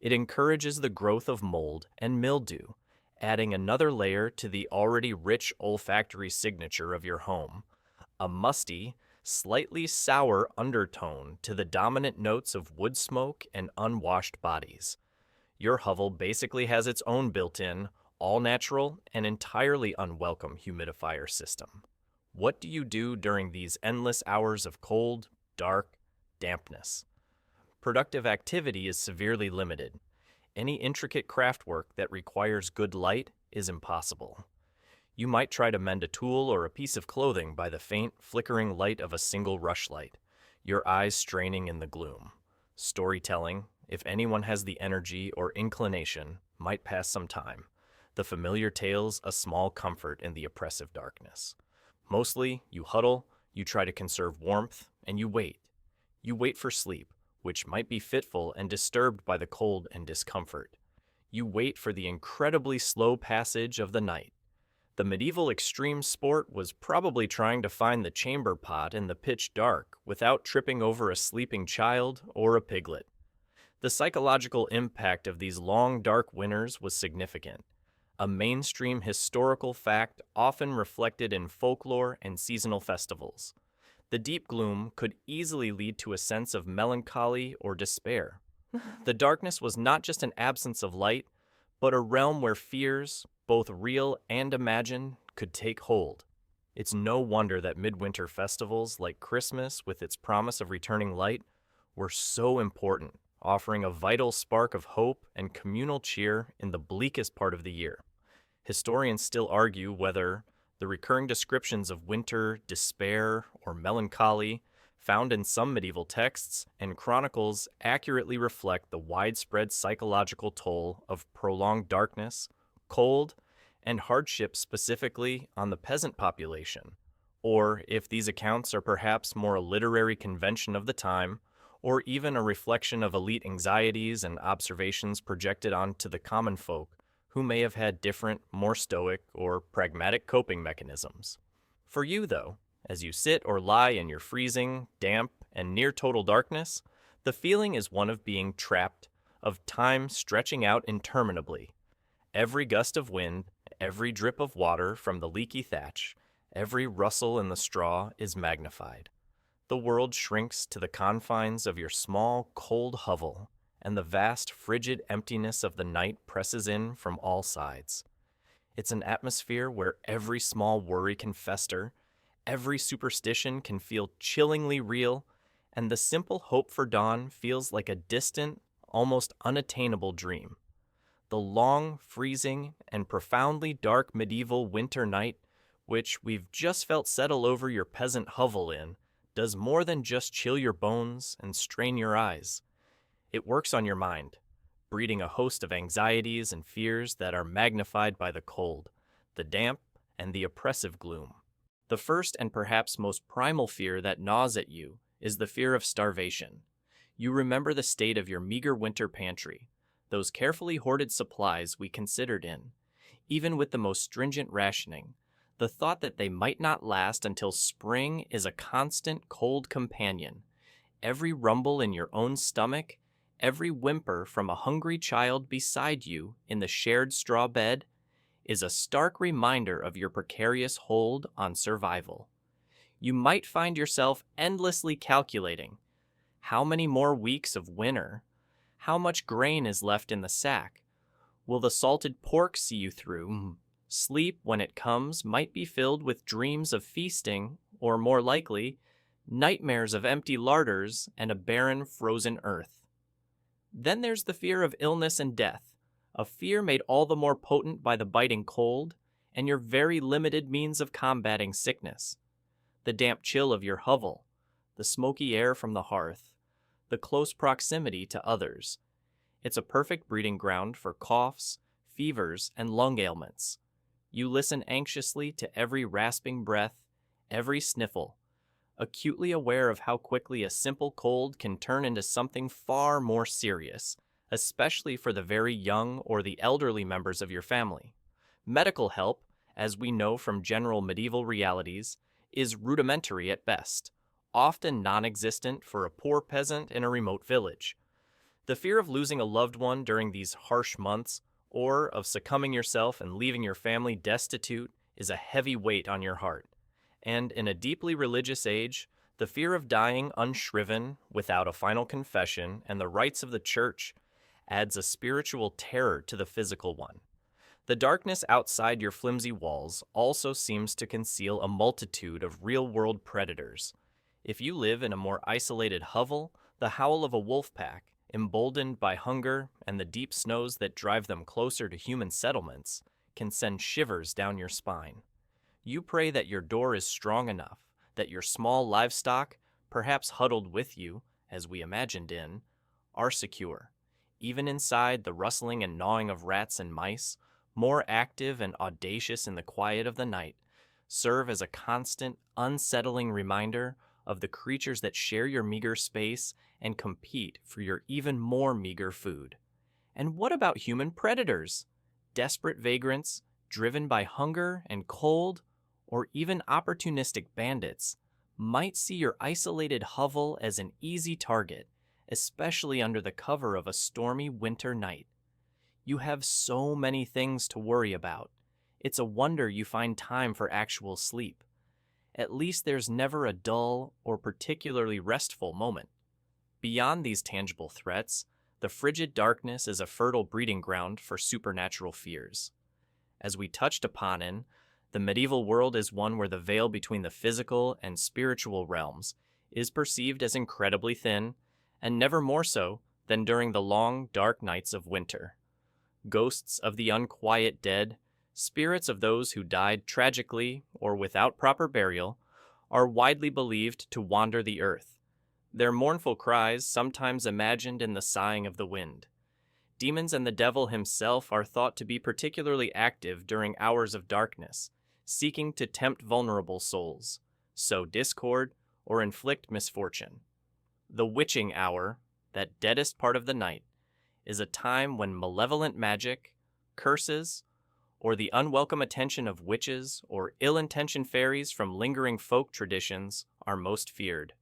It encourages the growth of mold and mildew, adding another layer to the already rich olfactory signature of your home, a musty, slightly sour undertone to the dominant notes of wood smoke and unwashed bodies. Your hovel basically has its own built-in, all-natural, and entirely unwelcome humidifier system. What do you do during these endless hours of cold, dark dampness? Productive activity is severely limited. Any intricate craft work that requires good light is impossible. You might try to mend a tool or a piece of clothing by the faint, flickering light of a single rushlight, your eyes straining in the gloom. Storytelling, if anyone has the energy or inclination, might pass some time. The familiar tales a small comfort in the oppressive darkness. Mostly, you huddle, you try to conserve warmth, and you wait. You wait for sleep, which might be fitful and disturbed by the cold and discomfort. You wait for the incredibly slow passage of the night. The medieval extreme sport was probably trying to find the chamber pot in the pitch dark without tripping over a sleeping child or a piglet. The psychological impact of these long dark winters was significant, a mainstream historical fact often reflected in folklore and seasonal festivals. The deep gloom could easily lead to a sense of melancholy or despair. The darkness was not just an absence of light, but a realm where fears, both real and imagined, could take hold. It's no wonder that midwinter festivals like Christmas, with its promise of returning light, were so important, offering a vital spark of hope and communal cheer in the bleakest part of the year. Historians still argue whether the recurring descriptions of winter, despair, or melancholy found in some medieval texts and chronicles accurately reflect the widespread psychological toll of prolonged darkness, cold, and hardship specifically on the peasant population, or if these accounts are perhaps more a literary convention of the time, or even a reflection of elite anxieties and observations projected onto the common folk who may have had different, more stoic or pragmatic coping mechanisms. For you, though, as you sit or lie in your freezing, damp, and near total darkness, the feeling is one of being trapped, of time stretching out interminably. Every gust of wind, every drip of water from the leaky thatch, every rustle in the straw is magnified. The world shrinks to the confines of your small, cold hovel, and the vast, frigid emptiness of the night presses in from all sides. It's an atmosphere where every small worry can fester, every superstition can feel chillingly real, and the simple hope for dawn feels like a distant, almost unattainable dream. The long, freezing, and profoundly dark medieval winter night, which we've just felt settle over your peasant hovel in, does more than just chill your bones and strain your eyes. It works on your mind, breeding a host of anxieties and fears that are magnified by the cold, the damp, and the oppressive gloom. The first and perhaps most primal fear that gnaws at you is the fear of starvation. You remember the state of your meager winter pantry, those carefully hoarded supplies we considered in. Even with the most stringent rationing, the thought that they might not last until spring is a constant cold companion. Every rumble in your own stomach, every whimper from a hungry child beside you in the shared straw bed, is a stark reminder of your precarious hold on survival. You might find yourself endlessly calculating how many more weeks of winter, how much grain is left in the sack. Will the salted pork see you through? Sleep, when it comes, might be filled with dreams of feasting, or more likely, nightmares of empty larders and a barren, frozen earth. Then there's the fear of illness and death, a fear made all the more potent by the biting cold and your very limited means of combating sickness. The damp chill of your hovel, the smoky air from the hearth, the close proximity to others. It's a perfect breeding ground for coughs, fevers, and lung ailments. You listen anxiously to every rasping breath, every sniffle, acutely aware of how quickly a simple cold can turn into something far more serious, especially for the very young or the elderly members of your family. Medical help, as we know from general medieval realities, is rudimentary at best, often non-existent for a poor peasant in a remote village. The fear of losing a loved one during these harsh months, or of succumbing yourself and leaving your family destitute, is a heavy weight on your heart. And in a deeply religious age, the fear of dying unshriven, without a final confession and the rites of the church, adds a spiritual terror to the physical one. The darkness outside your flimsy walls also seems to conceal a multitude of real-world predators. If you live in a more isolated hovel, The howl of a wolf pack, emboldened by hunger and the deep snows that drive them closer to human settlements, can send shivers down your spine. You pray that your door is strong enough, that your small livestock, perhaps huddled with you, as we imagined in, are secure. Even inside the rustling and gnawing of rats and mice, more active and audacious in the quiet of the night, serve as a constant, unsettling reminder of the creatures that share your meager space and compete for your even more meager food. And what about human predators? Desperate vagrants, driven by hunger and cold, or even opportunistic bandits, might see your isolated hovel as an easy target, especially under the cover of a stormy winter night. You have so many things to worry about. It's a wonder you find time for actual sleep. At least there's never a dull or particularly restful moment. Beyond these tangible threats, the frigid darkness is a fertile breeding ground for supernatural fears. As we touched upon the medieval world is one where the veil between the physical and spiritual realms is perceived as incredibly thin, and never more so than during the long, dark nights of winter. Ghosts of the unquiet dead, spirits of those who died tragically or without proper burial, are widely believed to wander the earth, their mournful cries sometimes imagined in the sighing of the wind. Demons and the devil himself are thought to be particularly active during hours of darkness, seeking to tempt vulnerable souls, sow discord, or inflict misfortune. The witching hour, that deadest part of the night, is a time when malevolent magic, curses, or the unwelcome attention of witches or ill-intentioned fairies from lingering folk traditions are most feared.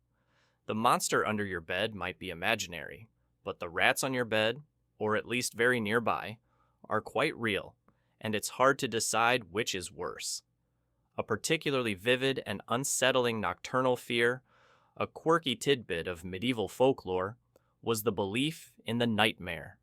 The monster under your bed might be imaginary, but the rats on your bed, or at least very nearby, are quite real, and it's hard to decide which is worse. A particularly vivid and unsettling nocturnal fear, a quirky tidbit of medieval folklore, was the belief in the nightmare.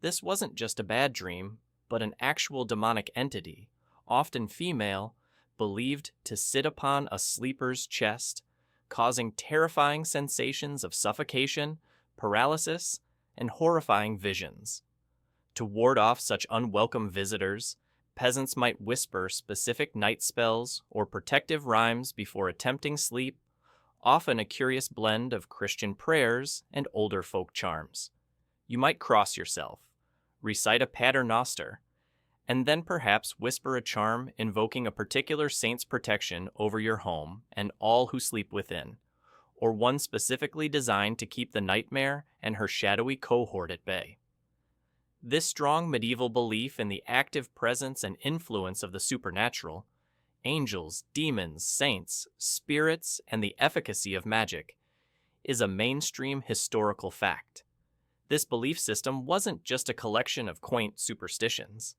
This wasn't just a bad dream, but an actual demonic entity, often female, believed to sit upon a sleeper's chest, causing terrifying sensations of suffocation, paralysis, and horrifying visions. To ward off such unwelcome visitors, peasants might whisper specific night spells or protective rhymes before attempting sleep, often a curious blend of Christian prayers and older folk charms. You might cross yourself, recite a paternoster, and then perhaps whisper a charm invoking a particular saint's protection over your home and all who sleep within, or one specifically designed to keep the nightmare and her shadowy cohort at bay. This strong medieval belief in the active presence and influence of the supernatural, angels, demons, saints, spirits, and the efficacy of magic, is a mainstream historical fact. This belief system wasn't just a collection of quaint superstitions.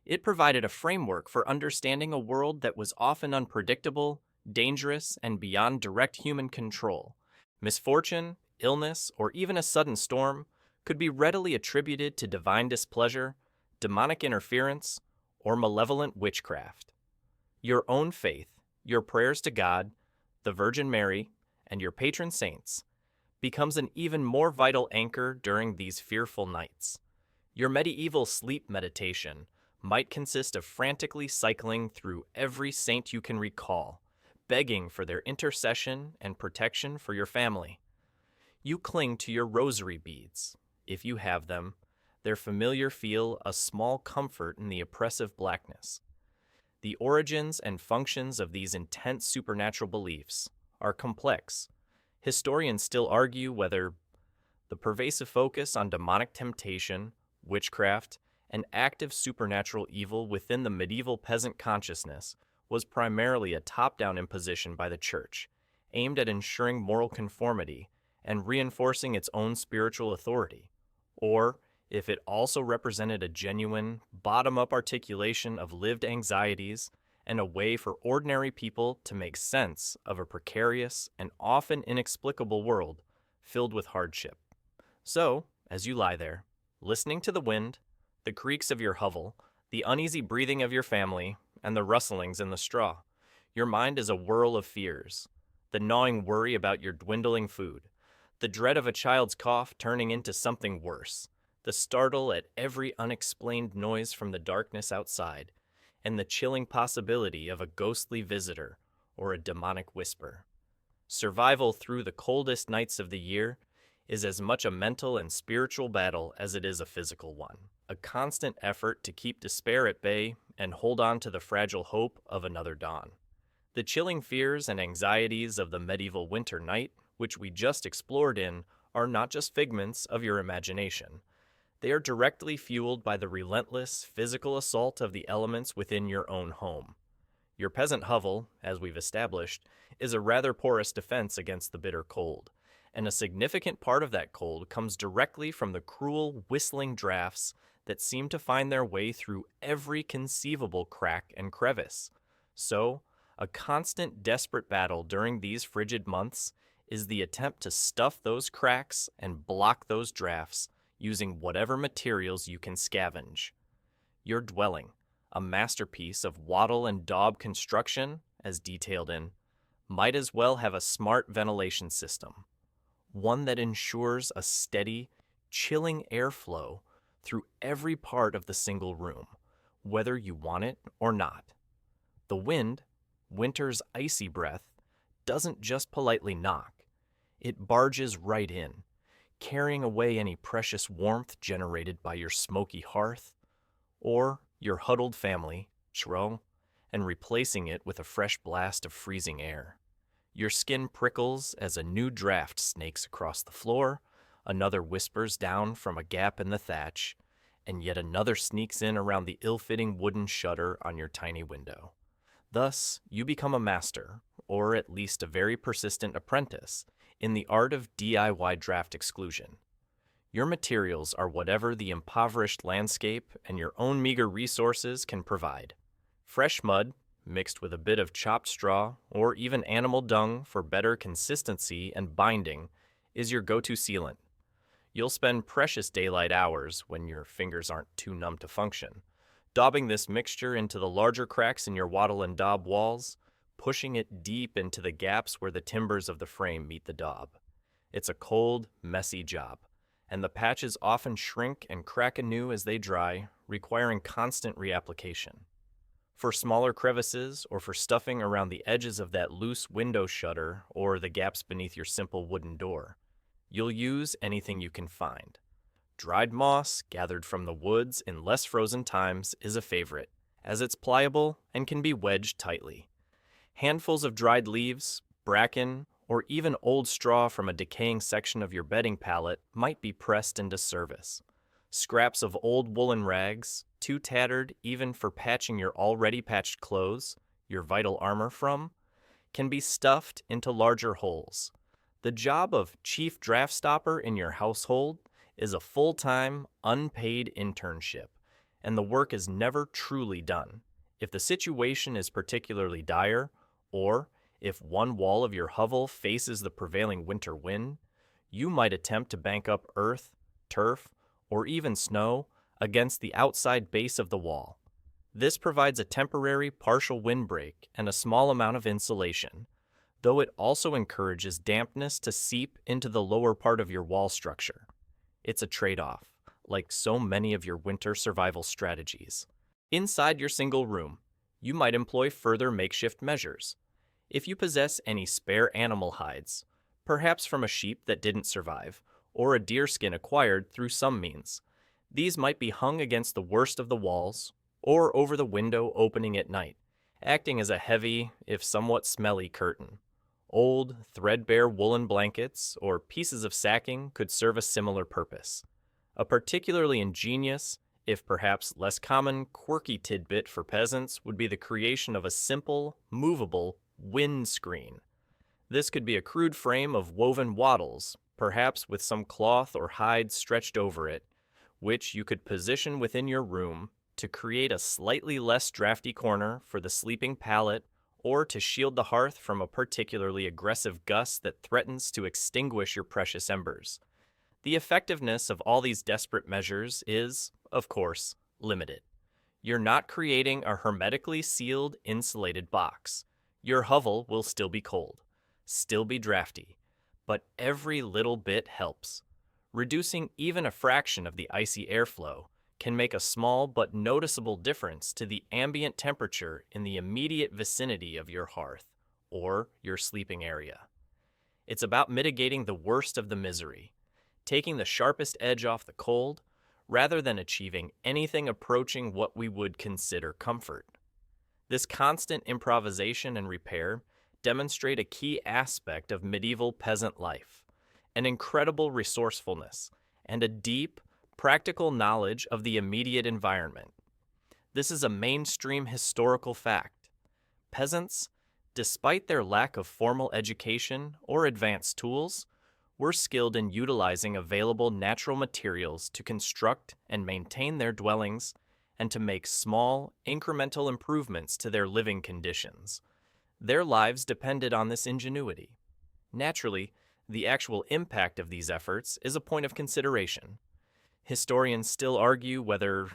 It provided a framework for understanding a world that was often unpredictable, dangerous, and beyond direct human control. Misfortune, illness, or even a sudden storm could be readily attributed to divine displeasure, demonic interference, or malevolent witchcraft. Your own faith, your prayers to God, the Virgin Mary, and your patron saints becomes an even more vital anchor during these fearful nights. Your medieval sleep meditation might consist of frantically cycling through every saint you can recall, begging for their intercession and protection for your family. You cling to your rosary beads, if you have them, their familiar feel a small comfort in the oppressive blackness. The origins and functions of these intense supernatural beliefs are complex. Historians still argue whether the pervasive focus on demonic temptation, witchcraft, and active supernatural evil within the medieval peasant consciousness was primarily a top-down imposition by the Church, aimed at ensuring moral conformity and reinforcing its own spiritual authority, or if it also represented a genuine, bottom-up articulation of lived anxieties and a way for ordinary people to make sense of a precarious and often inexplicable world filled with hardship. So, as you lie there, listening to the wind, the creaks of your hovel, the uneasy breathing of your family, and the rustlings in the straw, your mind is a whirl of fears. The gnawing worry about your dwindling food, The dread of a child's cough turning into something worse, the startle at every unexplained noise from the darkness outside, and the chilling possibility of a ghostly visitor or a demonic whisper. Survival through the coldest nights of the year is as much a mental and spiritual battle as it is a physical one, a constant effort to keep despair at bay and hold on to the fragile hope of another dawn. The chilling fears and anxieties of the medieval winter night, which we just explored are not just figments of your imagination. They are directly fueled by the relentless physical assault of the elements within your own home. Your peasant hovel, as we've established, is a rather porous defense against the bitter cold, and a significant part of that cold comes directly from the cruel, whistling drafts that seem to find their way through every conceivable crack and crevice. So, a constant, desperate battle during these frigid months is the attempt to stuff those cracks and block those drafts using whatever materials you can scavenge. Your dwelling, a masterpiece of wattle-and-daub construction, as detailed might as well have a smart ventilation system, one that ensures a steady, chilling airflow through every part of the single room, whether you want it or not. The wind, winter's icy breath, doesn't just politely knock. It barges right in, carrying away any precious warmth generated by your smoky hearth, or your huddled family, and replacing it with a fresh blast of freezing air. Your skin prickles as a new draft snakes across the floor, another whispers down from a gap in the thatch, and yet another sneaks in around the ill-fitting wooden shutter on your tiny window. Thus, you become a master, or at least a very persistent apprentice, in the art of DIY draft exclusion. Your materials are whatever the impoverished landscape and your own meager resources can provide. Fresh mud, mixed with a bit of chopped straw or even animal dung for better consistency and binding, is your go-to sealant. You'll spend precious daylight hours, when your fingers aren't too numb to function, daubing this mixture into the larger cracks in your wattle-and-daub walls, pushing it deep into the gaps where the timbers of the frame meet the daub. It's a cold, messy job, and the patches often shrink and crack anew as they dry, requiring constant reapplication. For smaller crevices or for stuffing around the edges of that loose window shutter or the gaps beneath your simple wooden door, you'll use anything you can find. Dried moss, gathered from the woods in less frozen times, is a favorite, as it's pliable and can be wedged tightly. Handfuls of dried leaves, bracken, or even old straw from a decaying section of your bedding pallet might be pressed into service. Scraps of old woolen rags, too tattered even for patching your already patched clothes, your vital armor from, can be stuffed into larger holes. The job of chief draft stopper in your household is a full-time, unpaid internship, and the work is never truly done. If the situation is particularly dire, or if one wall of your hovel faces the prevailing winter wind, you might attempt to bank up earth, turf, or even snow against the outside base of the wall. This provides a temporary partial windbreak and a small amount of insulation, though it also encourages dampness to seep into the lower part of your wall structure. It's a trade-off, like so many of your winter survival strategies. Inside your single room, you might employ further makeshift measures. If you possess any spare animal hides, perhaps from a sheep that didn't survive, or a deerskin acquired through some means, these might be hung against the worst of the walls, or over the window opening at night, acting as a heavy, if somewhat smelly, curtain. Old, threadbare woolen blankets or pieces of sacking could serve a similar purpose. A particularly ingenious, if perhaps less common, quirky tidbit for peasants would be the creation of a simple, movable wind screen. This could be a crude frame of woven wattles, perhaps with some cloth or hide stretched over it, which you could position within your room to create a slightly less drafty corner for the sleeping pallet, or to shield the hearth from a particularly aggressive gust that threatens to extinguish your precious embers. The effectiveness of all these desperate measures is, of course, limited. You're not creating a hermetically sealed, insulated box. Your hovel will still be cold, still be drafty, but every little bit helps. Reducing even a fraction of the icy airflow can make a small but noticeable difference to the ambient temperature in the immediate vicinity of your hearth or your sleeping area. It's about mitigating the worst of the misery, taking the sharpest edge off the cold, rather than achieving anything approaching what we would consider comfort. This constant improvisation and repair demonstrate a key aspect of medieval peasant life, an incredible resourcefulness, and a deep, practical knowledge of the immediate environment. This is a mainstream historical fact. Peasants, despite their lack of formal education or advanced tools, were skilled in utilizing available natural materials to construct and maintain their dwellings and to make small, incremental improvements to their living conditions. Their lives depended on this ingenuity. Naturally, the actual impact of these efforts is a point of consideration. Historians still argue whether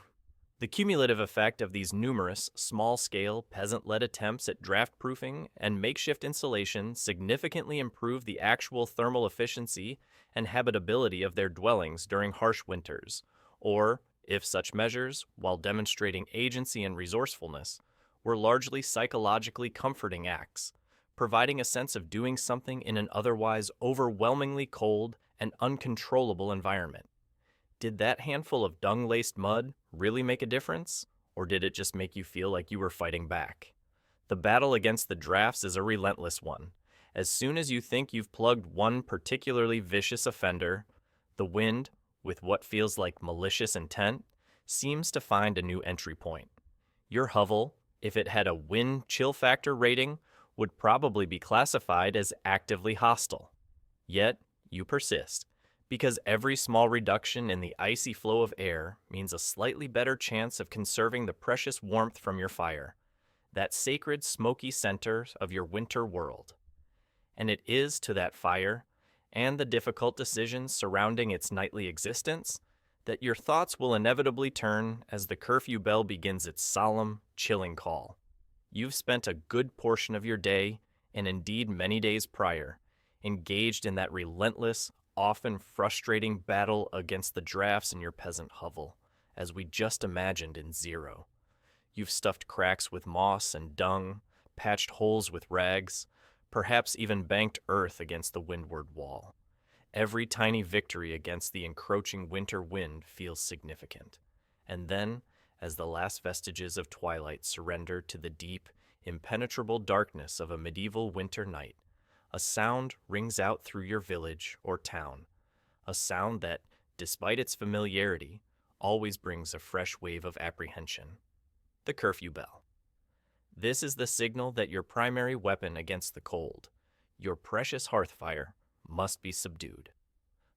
the cumulative effect of these numerous, small-scale, peasant-led attempts at draft-proofing and makeshift insulation significantly improved the actual thermal efficiency and habitability of their dwellings during harsh winters, or if such measures, while demonstrating agency and resourcefulness, were largely psychologically comforting acts, providing a sense of doing something in an otherwise overwhelmingly cold and uncontrollable environment. Did that handful of dung-laced mud really make a difference, or did it just make you feel like you were fighting back? The battle against the drafts is a relentless one. As soon as you think you've plugged one particularly vicious offender, the wind, with what feels like malicious intent, seems to find a new entry point. Your hovel, if it had a wind chill factor rating, would probably be classified as actively hostile. Yet, you persist, because every small reduction in the icy flow of air means a slightly better chance of conserving the precious warmth from your fire, that sacred smoky center of your winter world. And it is to that fire, and the difficult decisions surrounding its nightly existence, that your thoughts will inevitably turn as the curfew bell begins its solemn, chilling call. You've spent a good portion of your day, and indeed many days prior, engaged in that relentless, often frustrating battle against the drafts in your peasant hovel, as we just imagined in Zero. You've stuffed cracks with moss and dung, patched holes with rags, perhaps even banked earth against the windward wall. Every tiny victory against the encroaching winter wind feels significant. And then, as the last vestiges of twilight surrender to the deep, impenetrable darkness of a medieval winter night, a sound rings out through your village or town, a sound that, despite its familiarity, always brings a fresh wave of apprehension. The curfew bell. This is the signal that your primary weapon against the cold, your precious hearth fire, must be subdued.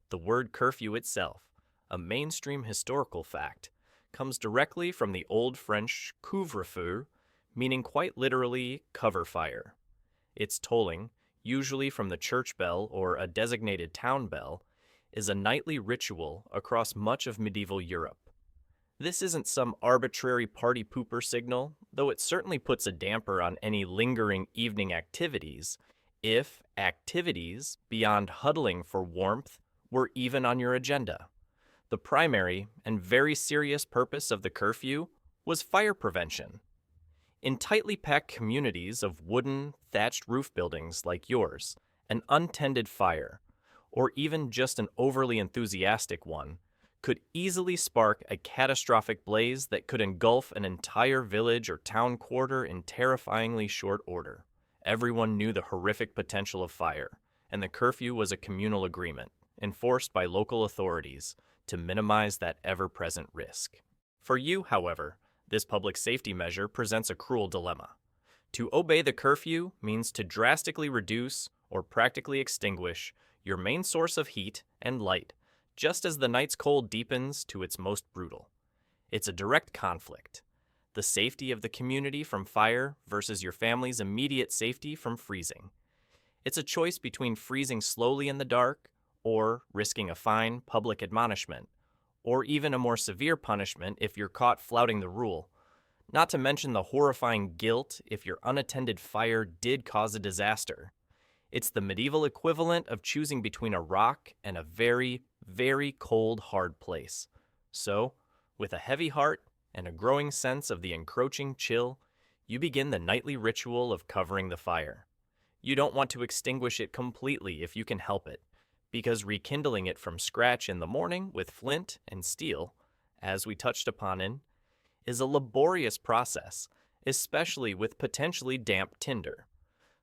The word curfew itself, a mainstream historical fact, comes directly from the Old French couvre-feu, meaning quite literally cover fire. Its tolling, usually from the church bell or a designated town bell, is a nightly ritual across much of medieval Europe. This isn't some arbitrary party pooper signal, though it certainly puts a damper on any lingering evening activities, if activities beyond huddling for warmth were even on your agenda. The primary and very serious purpose of the curfew was fire prevention. In tightly packed communities of wooden, thatched roof buildings like yours, an untended fire, or even just an overly enthusiastic one, could easily spark a catastrophic blaze that could engulf an entire village or town quarter in terrifyingly short order. Everyone knew the horrific potential of fire, and the curfew was a communal agreement, enforced by local authorities, to minimize that ever-present risk. For you, however, this public safety measure presents a cruel dilemma. To obey the curfew means to drastically reduce, or practically extinguish, your main source of heat and light, just as the night's cold deepens to its most brutal. It's a direct conflict. The safety of the community from fire versus your family's immediate safety from freezing. It's a choice between freezing slowly in the dark, or risking a fine, public admonishment, or even a more severe punishment if you're caught flouting the rule, not to mention the horrifying guilt if your unattended fire did cause a disaster. It's the medieval equivalent of choosing between a rock and a very, very cold, hard place. So, with a heavy heart and a growing sense of the encroaching chill, you begin the nightly ritual of covering the fire. You don't want to extinguish it completely if you can help it, because rekindling it from scratch in the morning with flint and steel, as we touched upon is a laborious process, especially with potentially damp tinder.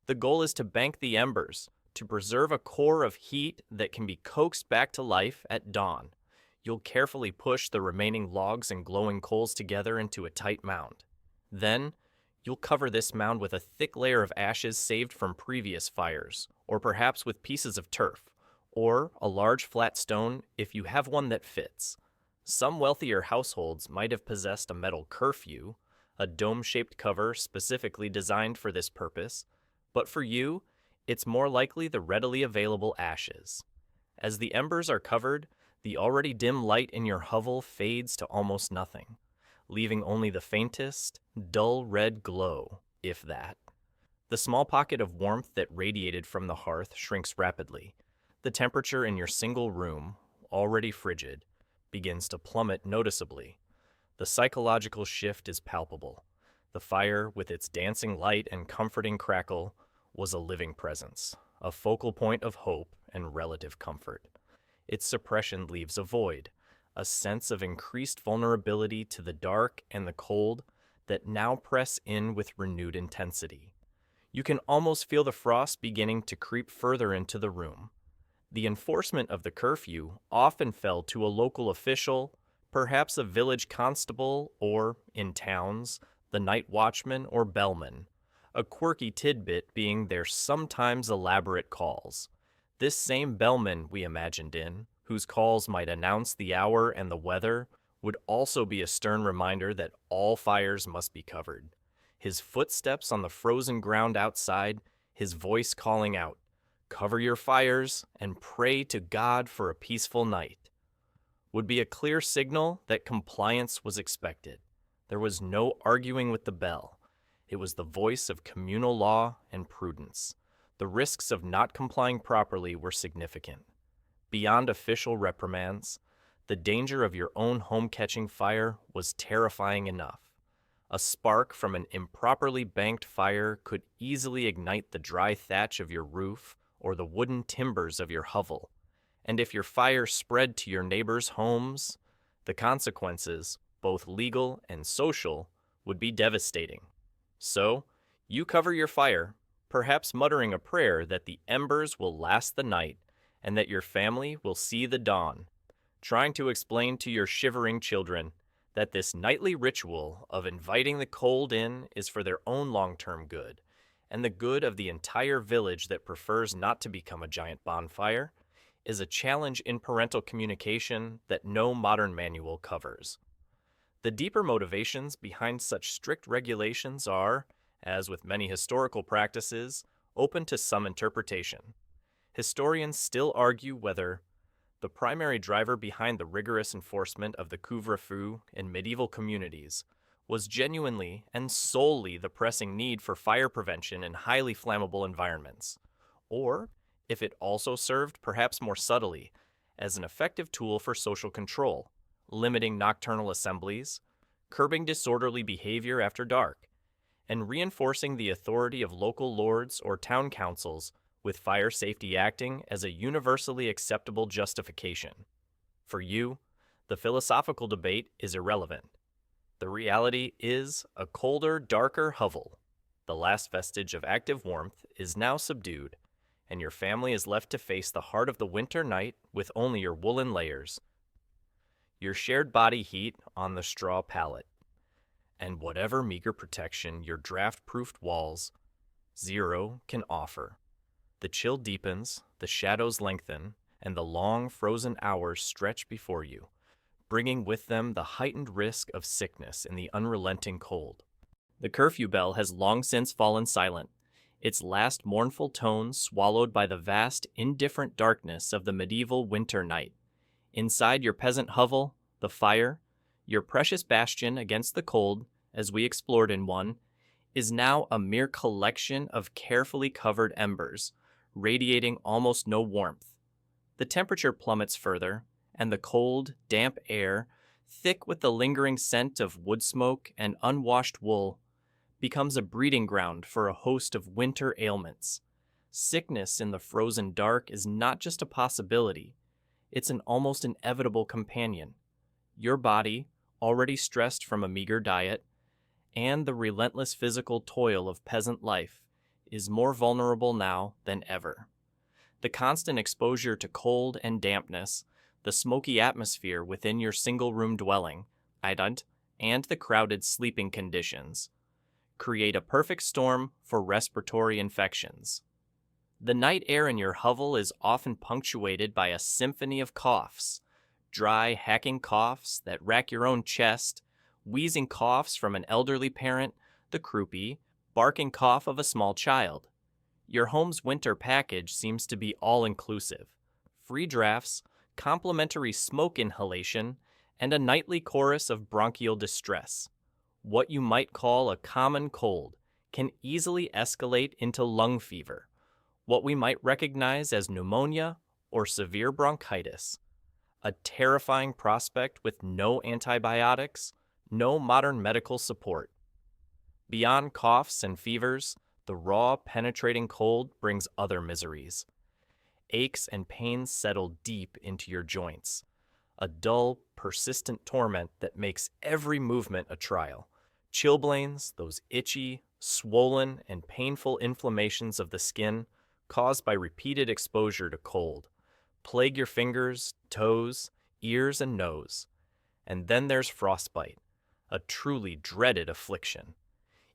The goal is to bank the embers, to preserve a core of heat that can be coaxed back to life at dawn. You'll carefully push the remaining logs and glowing coals together into a tight mound. Then, you'll cover this mound with a thick layer of ashes saved from previous fires, or perhaps with pieces of turf, or a large flat stone if you have one that fits. Some wealthier households might have possessed a metal curfew, a dome-shaped cover specifically designed for this purpose, but for you, it's more likely the readily available ashes. As the embers are covered, the already dim light in your hovel fades to almost nothing, leaving only the faintest, dull red glow, if that. The small pocket of warmth that radiated from the hearth shrinks rapidly. The temperature in your single room, already frigid, begins to plummet noticeably. The psychological shift is palpable. The fire, with its dancing light and comforting crackle, was a living presence, a focal point of hope and relative comfort. Its suppression leaves a void, a sense of increased vulnerability to the dark and the cold that now press in with renewed intensity. You can almost feel the frost beginning to creep further into the room. The enforcement of the curfew often fell to a local official, perhaps a village constable, or, in towns, the night watchman or bellman, a quirky tidbit being their sometimes elaborate calls. This same bellman we imagined whose calls might announce the hour and the weather, would also be a stern reminder that all fires must be covered. His footsteps on the frozen ground outside, his voice calling out, "Cover your fires and pray to God for a peaceful night," would be a clear signal that compliance was expected. There was no arguing with the bell. It was the voice of communal law and prudence. The risks of not complying properly were significant. Beyond official reprimands, the danger of your own home-catching fire was terrifying enough. A spark from an improperly banked fire could easily ignite the dry thatch of your roof or the wooden timbers of your hovel. And if your fire spread to your neighbors' homes, the consequences, both legal and social, would be devastating. So, you cover your fire, perhaps muttering a prayer that the embers will last the night and that your family will see the dawn, trying to explain to your shivering children that this nightly ritual of inviting the cold in is for their own long-term good, and the good of the entire village that prefers not to become a giant bonfire, is a challenge in parental communication that no modern manual covers. The deeper motivations behind such strict regulations are, as with many historical practices, open to some interpretation. Historians still argue whether the primary driver behind the rigorous enforcement of the couvre-feu in medieval communities was genuinely and solely the pressing need for fire prevention in highly flammable environments, or if it also served, perhaps more subtly, as an effective tool for social control, limiting nocturnal assemblies, curbing disorderly behavior after dark, and reinforcing the authority of local lords or town councils with fire safety acting as a universally acceptable justification. For you, the philosophical debate is irrelevant. The reality is a colder, darker hovel. The last vestige of active warmth is now subdued, and your family is left to face the heart of the winter night with only your woolen layers, your shared body heat on the straw pallet, and whatever meager protection your draft-proofed walls, zero, can offer. The chill deepens, the shadows lengthen, and the long, frozen hours stretch before you, bringing with them the heightened risk of sickness in the unrelenting cold. The curfew bell has long since fallen silent, its last mournful tones swallowed by the vast, indifferent darkness of the medieval winter night. Inside your peasant hovel, the fire, your precious bastion against the cold, as we explored in one, is now a mere collection of carefully covered embers, radiating almost no warmth. The temperature plummets further, and the cold, damp air, thick with the lingering scent of wood smoke and unwashed wool, becomes a breeding ground for a host of winter ailments. Sickness in the frozen dark is not just a possibility, it's an almost inevitable companion. Your body, already stressed from a meager diet, and the relentless physical toil of peasant life, is more vulnerable now than ever. The constant exposure to cold and dampness, the smoky atmosphere within your single-room dwelling, and the crowded sleeping conditions create a perfect storm for respiratory infections. The night air in your hovel is often punctuated by a symphony of coughs, dry, hacking coughs that rack your own chest, wheezing coughs from an elderly parent, the croupy, barking cough of a small child. Your home's winter package seems to be all-inclusive. Free drafts, complimentary smoke inhalation, and a nightly chorus of bronchial distress. What you might call a common cold can easily escalate into lung fever, what we might recognize as pneumonia or severe bronchitis. A terrifying prospect with no antibiotics, no modern medical support. Beyond coughs and fevers, the raw, penetrating cold brings other miseries. Aches and pains settle deep into your joints, a dull, persistent torment that makes every movement a trial. Chilblains, those itchy, swollen, and painful inflammations of the skin caused by repeated exposure to cold, plague your fingers, toes, ears, and nose. And then there's frostbite, a truly dreaded affliction.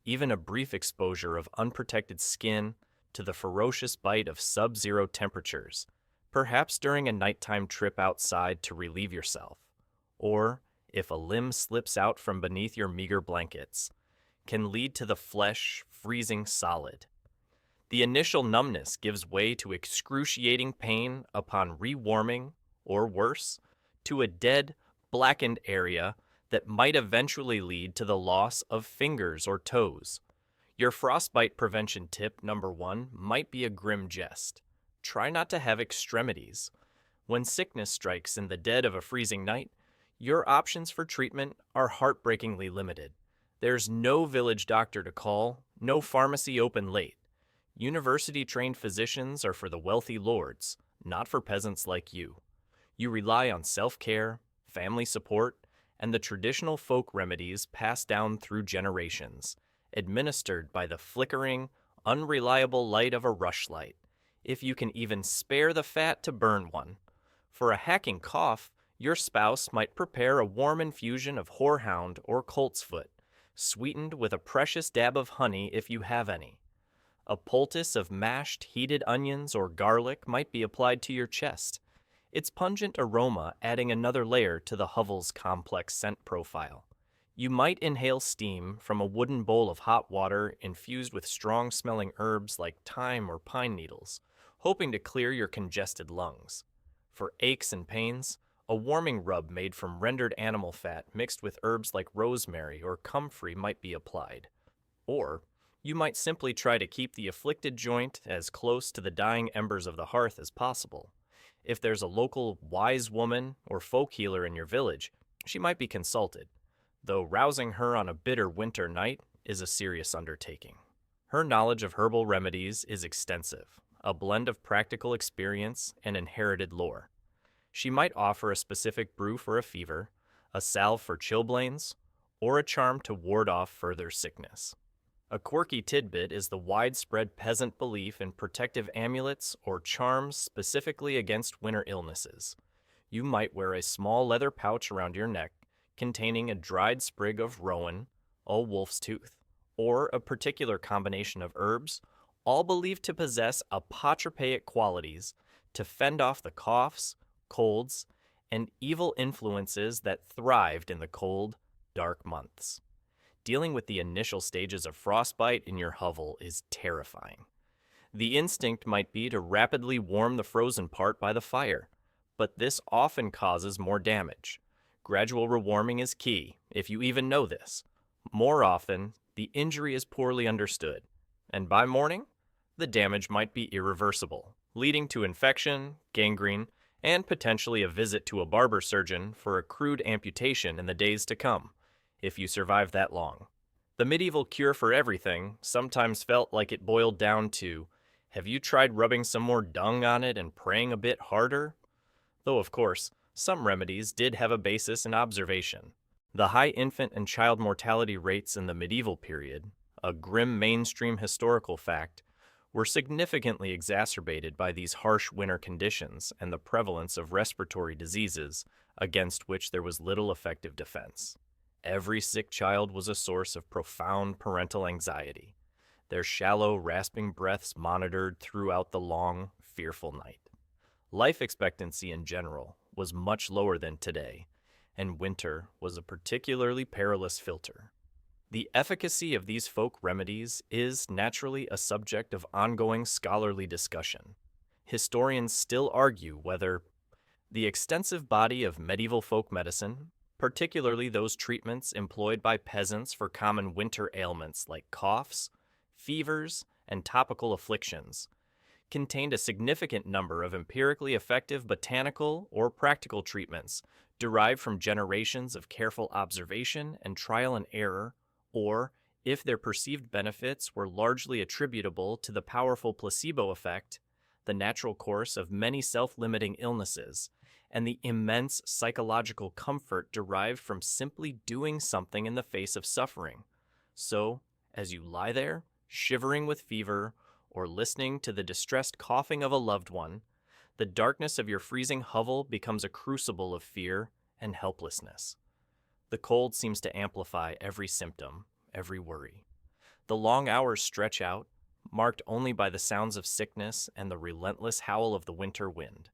Even a brief exposure of unprotected skin to the ferocious bite of sub-zero temperatures, perhaps during a nighttime trip outside to relieve yourself, or if a limb slips out from beneath your meager blankets, can lead to the flesh freezing solid. The initial numbness gives way to excruciating pain upon rewarming, or worse, to a dead, blackened area that might eventually lead to the loss of fingers or toes. Your frostbite prevention tip number 1 might be a grim jest. Try not to have extremities. When sickness strikes in the dead of a freezing night, your options for treatment are heartbreakingly limited. There's no village doctor to call, no pharmacy open late. University-trained physicians are for the wealthy lords, not for peasants like you. You rely on self-care, family support, and the traditional folk remedies passed down through generations, administered by the flickering, unreliable light of a rushlight, if you can even spare the fat to burn one. For a hacking cough, your spouse might prepare a warm infusion of horehound or coltsfoot, sweetened with a precious dab of honey if you have any. A poultice of mashed, heated onions or garlic might be applied to your chest, its pungent aroma adding another layer to the hovel's complex scent profile. You might inhale steam from a wooden bowl of hot water infused with strong-smelling herbs like thyme or pine needles, hoping to clear your congested lungs. For aches and pains, a warming rub made from rendered animal fat mixed with herbs like rosemary or comfrey might be applied. Or, you might simply try to keep the afflicted joint as close to the dying embers of the hearth as possible. If there's a local wise woman or folk healer in your village, she might be consulted, though rousing her on a bitter winter night is a serious undertaking. Her knowledge of herbal remedies is extensive, a blend of practical experience and inherited lore. She might offer a specific brew for a fever, a salve for chilblains, or a charm to ward off further sickness. A quirky tidbit is the widespread peasant belief in protective amulets or charms specifically against winter illnesses. You might wear a small leather pouch around your neck containing a dried sprig of rowan, a wolf's tooth, or a particular combination of herbs, all believed to possess apotropaic qualities to fend off the coughs, colds, and evil influences that thrived in the cold, dark months. Dealing with the initial stages of frostbite in your hovel is terrifying. The instinct might be to rapidly warm the frozen part by the fire, but this often causes more damage. Gradual rewarming is key, if you even know this. More often, the injury is poorly understood, and by morning, the damage might be irreversible, leading to infection, gangrene, and potentially a visit to a barber surgeon for a crude amputation in the days to come, if you survive that long. The medieval cure for everything sometimes felt like it boiled down to, have you tried rubbing some more dung on it and praying a bit harder? Though, of course, some remedies did have a basis in observation. The high infant and child mortality rates in the medieval period, a grim mainstream historical fact, were significantly exacerbated by these harsh winter conditions and the prevalence of respiratory diseases against which there was little effective defense. Every sick child was a source of profound parental anxiety, their shallow, rasping breaths monitored throughout the long, fearful night. Life expectancy in general was much lower than today, and winter was a particularly perilous filter. The efficacy of these folk remedies is naturally a subject of ongoing scholarly discussion. Historians still argue whether the extensive body of medieval folk medicine, particularly those treatments employed by peasants for common winter ailments like coughs, fevers, and topical afflictions, contained a significant number of empirically effective botanical or practical treatments derived from generations of careful observation and trial and error, or if their perceived benefits were largely attributable to the powerful placebo effect, the natural course of many self-limiting illnesses, and the immense psychological comfort derived from simply doing something in the face of suffering. So, as you lie there, shivering with fever, or listening to the distressed coughing of a loved one, the darkness of your freezing hovel becomes a crucible of fear and helplessness. The cold seems to amplify every symptom, every worry. The long hours stretch out, marked only by the sounds of sickness and the relentless howl of the winter wind,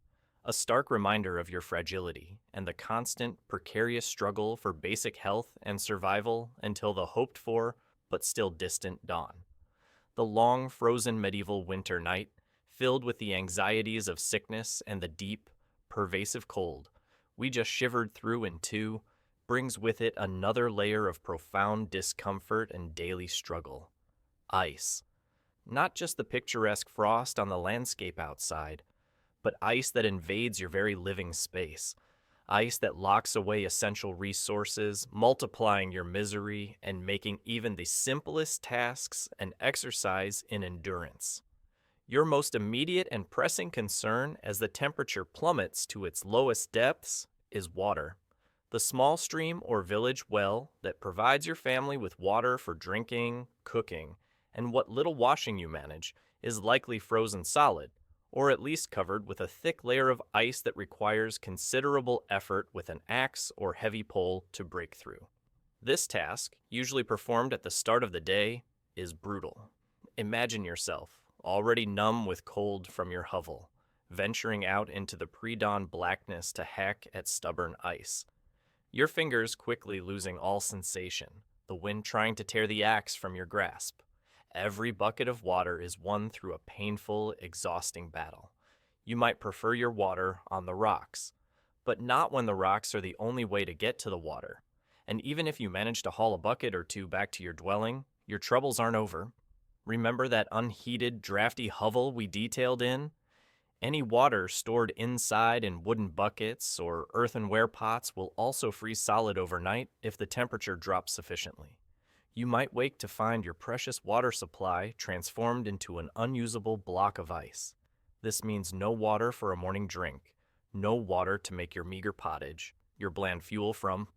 a stark reminder of your fragility and the constant, precarious struggle for basic health and survival until the hoped-for, but still distant dawn. The long, frozen medieval winter night, filled with the anxieties of sickness and the deep, pervasive cold we just shivered through into, brings with it another layer of profound discomfort and daily struggle. Ice. Not just the picturesque frost on the landscape outside, but ice that invades your very living space. Ice that locks away essential resources, multiplying your misery and making even the simplest tasks an exercise in endurance. Your most immediate and pressing concern as the temperature plummets to its lowest depths is water. The small stream or village well that provides your family with water for drinking, cooking, and what little washing you manage is likely frozen solid, or at least covered with a thick layer of ice that requires considerable effort with an axe or heavy pole to break through. This task, usually performed at the start of the day, is brutal. Imagine yourself, already numb with cold from your hovel, venturing out into the pre-dawn blackness to hack at stubborn ice. Your fingers quickly losing all sensation, the wind trying to tear the axe from your grasp. Every bucket of water is won through a painful, exhausting battle. You might prefer your water on the rocks, but not when the rocks are the only way to get to the water. And even if you manage to haul a bucket or two back to your dwelling, your troubles aren't over. Remember that unheated, drafty hovel we detailed in? Any water stored inside in wooden buckets or earthenware pots will also freeze solid overnight if the temperature drops sufficiently. You might wake to find your precious water supply transformed into an unusable block of ice. This means no water for a morning drink, no water to make your meager pottage, your bland fuel from,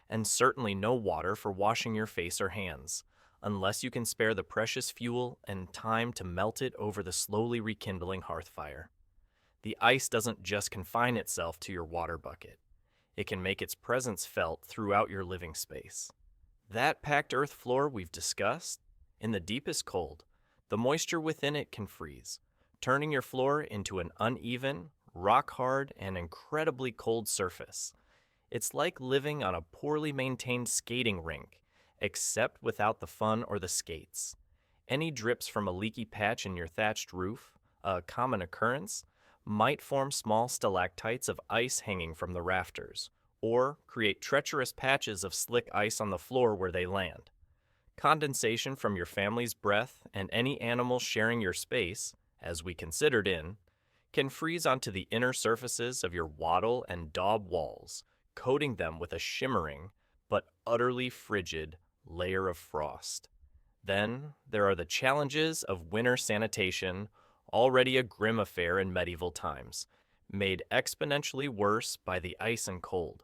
and certainly no water for washing your face or hands, unless you can spare the precious fuel and time to melt it over the slowly rekindling hearth fire. The ice doesn't just confine itself to your water bucket. It can make its presence felt throughout your living space. That packed earth floor we've discussed, in the deepest cold, the moisture within it can freeze, turning your floor into an uneven, rock-hard, and incredibly cold surface. It's like living on a poorly maintained skating rink, except without the fun or the skates. Any drips from a leaky patch in your thatched roof, a common occurrence, might form small stalactites of ice hanging from the rafters, or create treacherous patches of slick ice on the floor where they land. Condensation from your family's breath and any animal sharing your space, as we considered in, can freeze onto the inner surfaces of your wattle and daub walls, coating them with a shimmering but utterly frigid layer of frost. Then there are the challenges of winter sanitation, already a grim affair in medieval times, made exponentially worse by the ice and cold.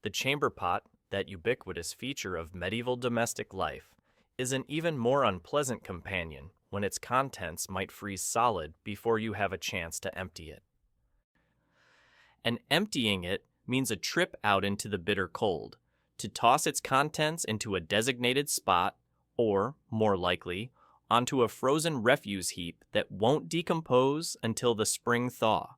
The chamber pot, that ubiquitous feature of medieval domestic life, is an even more unpleasant companion when its contents might freeze solid before you have a chance to empty it. And emptying it means a trip out into the bitter cold, to toss its contents into a designated spot, or, more likely, onto a frozen refuse heap that won't decompose until the spring thaw.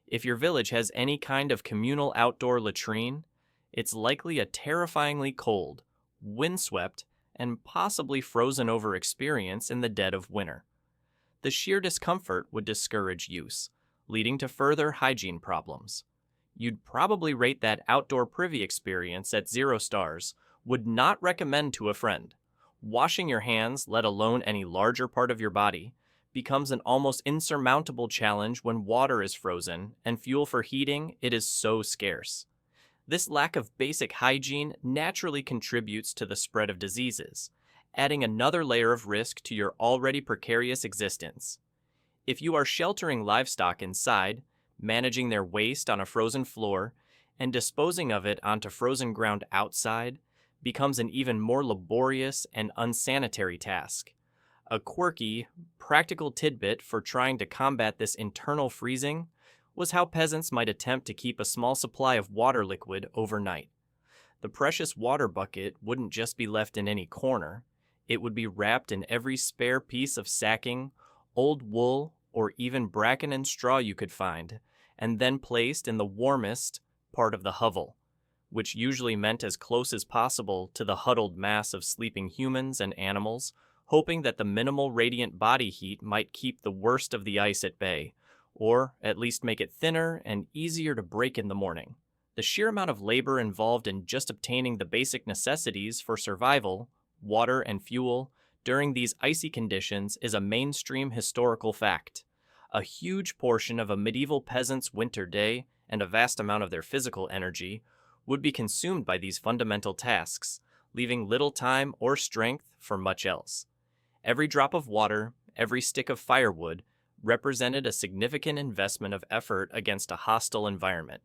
If your village has any kind of communal outdoor latrine, it's likely a terrifyingly cold, windswept, and possibly frozen over experience in the dead of winter. The sheer discomfort would discourage use, leading to further hygiene problems. You'd probably rate that outdoor privy experience at 0 stars, would not recommend to a friend. Washing your hands, let alone any larger part of your body, becomes an almost insurmountable challenge when water is frozen and fuel for heating it is so scarce. This lack of basic hygiene naturally contributes to the spread of diseases, adding another layer of risk to your already precarious existence. If you are sheltering livestock inside, managing their waste on a frozen floor, and disposing of it onto frozen ground outside becomes an even more laborious and unsanitary task. A quirky, practical tidbit for trying to combat this internal freezing was how peasants might attempt to keep a small supply of water liquid overnight. The precious water bucket wouldn't just be left in any corner, it would be wrapped in every spare piece of sacking, old wool, or even bracken and straw you could find, and then placed in the warmest part of the hovel, which usually meant as close as possible to the huddled mass of sleeping humans and animals, hoping that the minimal radiant body heat might keep the worst of the ice at bay, or at least make it thinner and easier to break in the morning. The sheer amount of labor involved in just obtaining the basic necessities for survival, water and fuel, during these icy conditions is a mainstream historical fact. A huge portion of a medieval peasant's winter day, and a vast amount of their physical energy, would be consumed by these fundamental tasks, leaving little time or strength for much else. Every drop of water, every stick of firewood, represented a significant investment of effort against a hostile environment.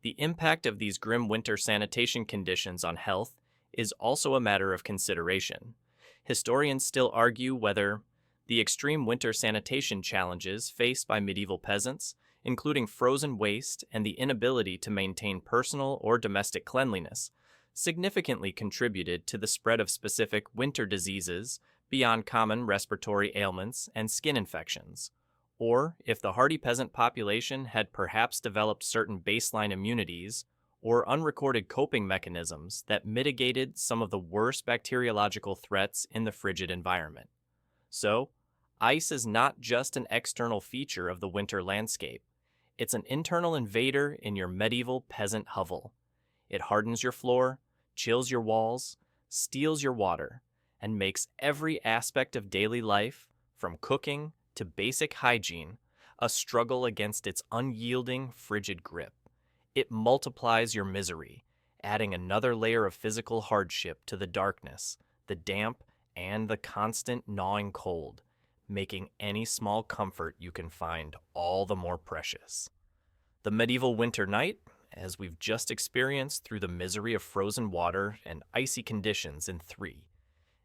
The impact of these grim winter sanitation conditions on health is also a matter of consideration. Historians still argue whether the extreme winter sanitation challenges faced by medieval peasants, including frozen waste and the inability to maintain personal or domestic cleanliness, significantly contributed to the spread of specific winter diseases beyond common respiratory ailments and skin infections, or if the hardy peasant population had perhaps developed certain baseline immunities or unrecorded coping mechanisms that mitigated some of the worst bacteriological threats in the frigid environment. So, ice is not just an external feature of the winter landscape. It's an internal invader in your medieval peasant hovel. It hardens your floor, chills your walls, steals your water, and makes every aspect of daily life, from cooking to basic hygiene, a struggle against its unyielding, frigid grip. It multiplies your misery, adding another layer of physical hardship to the darkness, the damp, and the constant gnawing cold, making any small comfort you can find all the more precious. The medieval winter night, as we've just experienced through the misery of frozen water and icy conditions in 3,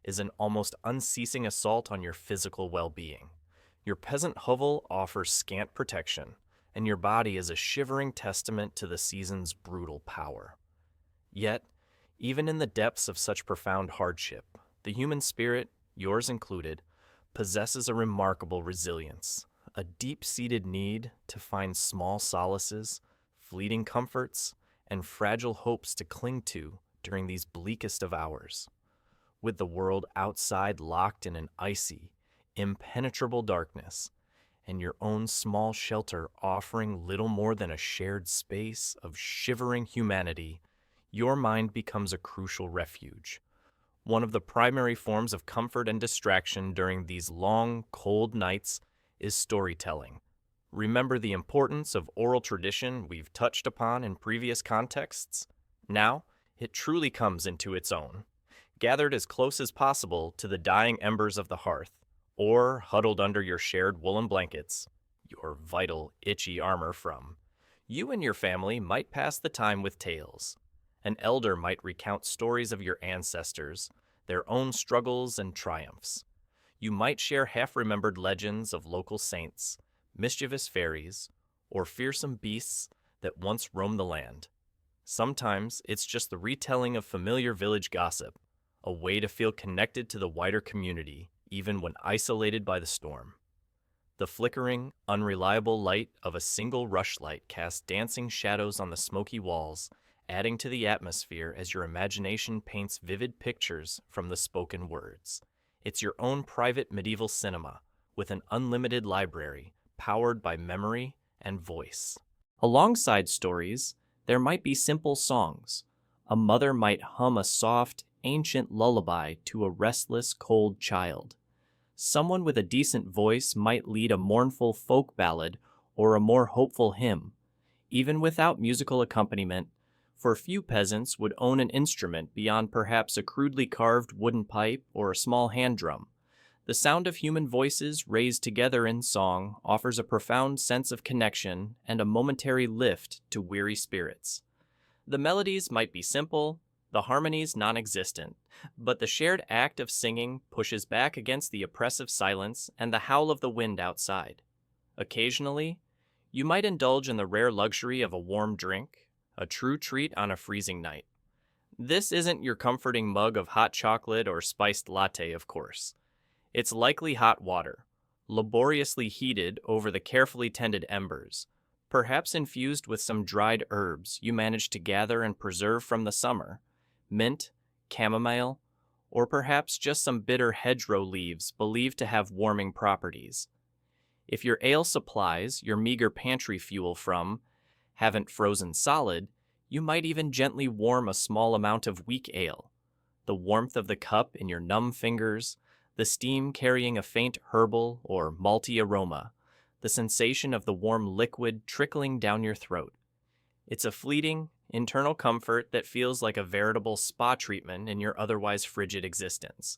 is an almost unceasing assault on your physical well-being. Your peasant hovel offers scant protection, and your body is a shivering testament to the season's brutal power. Yet, even in the depths of such profound hardship, the human spirit, yours included, possesses a remarkable resilience, a deep-seated need to find small solaces, fleeting comforts, and fragile hopes to cling to during these bleakest of hours. With the world outside locked in an icy, impenetrable darkness, and your own small shelter offering little more than a shared space of shivering humanity, your mind becomes a crucial refuge, One of the primary forms of comfort and distraction during these long, cold nights is storytelling. Remember the importance of oral tradition we've touched upon in previous contexts? Now, it truly comes into its own. Gathered as close as possible to the dying embers of the hearth, or huddled under your shared woolen blankets, your vital, itchy armor from, you and your family might pass the time with tales. An elder might recount stories of your ancestors, their own struggles and triumphs. You might share half-remembered legends of local saints, mischievous fairies, or fearsome beasts that once roamed the land. Sometimes it's just the retelling of familiar village gossip, a way to feel connected to the wider community, even when isolated by the storm. The flickering, unreliable light of a single rushlight casts dancing shadows on the smoky walls, adding to the atmosphere as your imagination paints vivid pictures from the spoken words. It's your own private medieval cinema, with an unlimited library, powered by memory and voice. Alongside stories, there might be simple songs. A mother might hum a soft, ancient lullaby to a restless, cold child. Someone with a decent voice might lead a mournful folk ballad or a more hopeful hymn. Even without musical accompaniment, for few peasants would own an instrument beyond perhaps a crudely carved wooden pipe or a small hand drum. The sound of human voices raised together in song offers a profound sense of connection and a momentary lift to weary spirits. The melodies might be simple, the harmonies non-existent, but the shared act of singing pushes back against the oppressive silence and the howl of the wind outside. Occasionally, you might indulge in the rare luxury of a warm drink, a true treat on a freezing night. This isn't your comforting mug of hot chocolate or spiced latte, of course. It's likely hot water, laboriously heated over the carefully tended embers, perhaps infused with some dried herbs you managed to gather and preserve from the summer, mint, chamomile, or perhaps just some bitter hedgerow leaves believed to have warming properties. If your ale supplies, your meager pantry fuel from, haven't frozen solid, you might even gently warm a small amount of weak ale. The warmth of the cup in your numb fingers, the steam carrying a faint herbal or malty aroma, the sensation of the warm liquid trickling down your throat. It's a fleeting, internal comfort that feels like a veritable spa treatment in your otherwise frigid existence.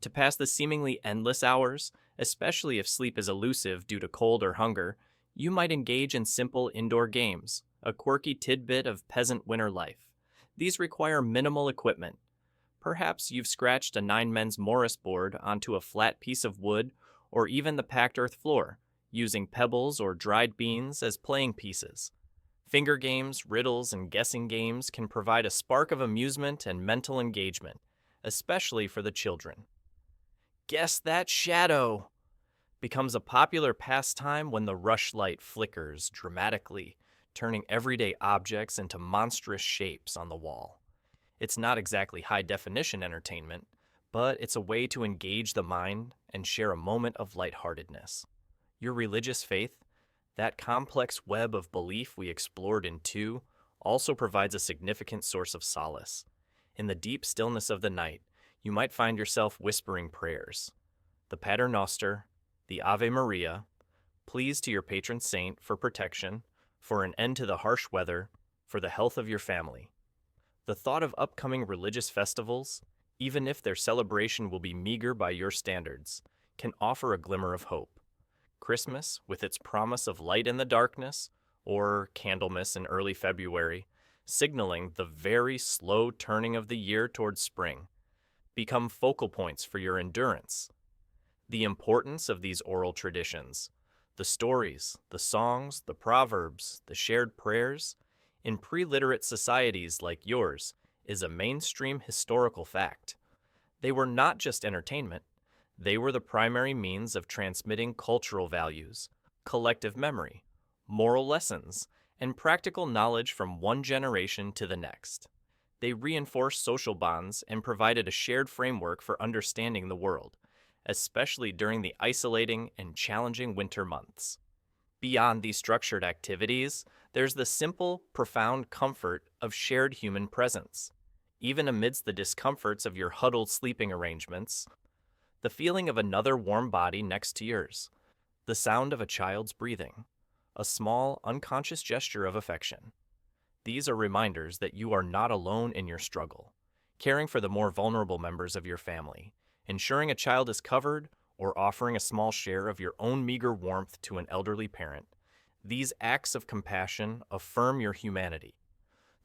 To pass the seemingly endless hours, especially if sleep is elusive due to cold or hunger, you might engage in simple indoor games, a quirky tidbit of peasant winter life. These require minimal equipment. Perhaps you've scratched a 9-men's Morris board onto a flat piece of wood or even the packed earth floor, using pebbles or dried beans as playing pieces. Finger games, riddles, and guessing games can provide a spark of amusement and mental engagement, especially for the children. Guess that shadow becomes a popular pastime when the rushlight flickers dramatically, turning everyday objects into monstrous shapes on the wall. It's not exactly high-definition entertainment, but it's a way to engage the mind and share a moment of lightheartedness. Your religious faith, that complex web of belief we explored in 2, also provides a significant source of solace. In the deep stillness of the night, you might find yourself whispering prayers. The Pater Noster, the Ave Maria, pleas to your patron saint for protection, for an end to the harsh weather, for the health of your family. The thought of upcoming religious festivals, even if their celebration will be meager by your standards, can offer a glimmer of hope. Christmas, with its promise of light in the darkness, or Candlemas in early February, signaling the very slow turning of the year towards spring, become focal points for your endurance. The importance of these oral traditions, the stories, the songs, the proverbs, the shared prayers, in pre-literate societies like yours, is a mainstream historical fact. They were not just entertainment. They were the primary means of transmitting cultural values, collective memory, moral lessons, and practical knowledge from one generation to the next. They reinforced social bonds and provided a shared framework for understanding the world, especially during the isolating and challenging winter months. Beyond these structured activities, there's the simple, profound comfort of shared human presence. Even amidst the discomforts of your huddled sleeping arrangements, the feeling of another warm body next to yours, the sound of a child's breathing, a small, unconscious gesture of affection. These are reminders that you are not alone in your struggle, caring for the more vulnerable members of your family, ensuring a child is covered, or offering a small share of your own meager warmth to an elderly parent. These acts of compassion affirm your humanity.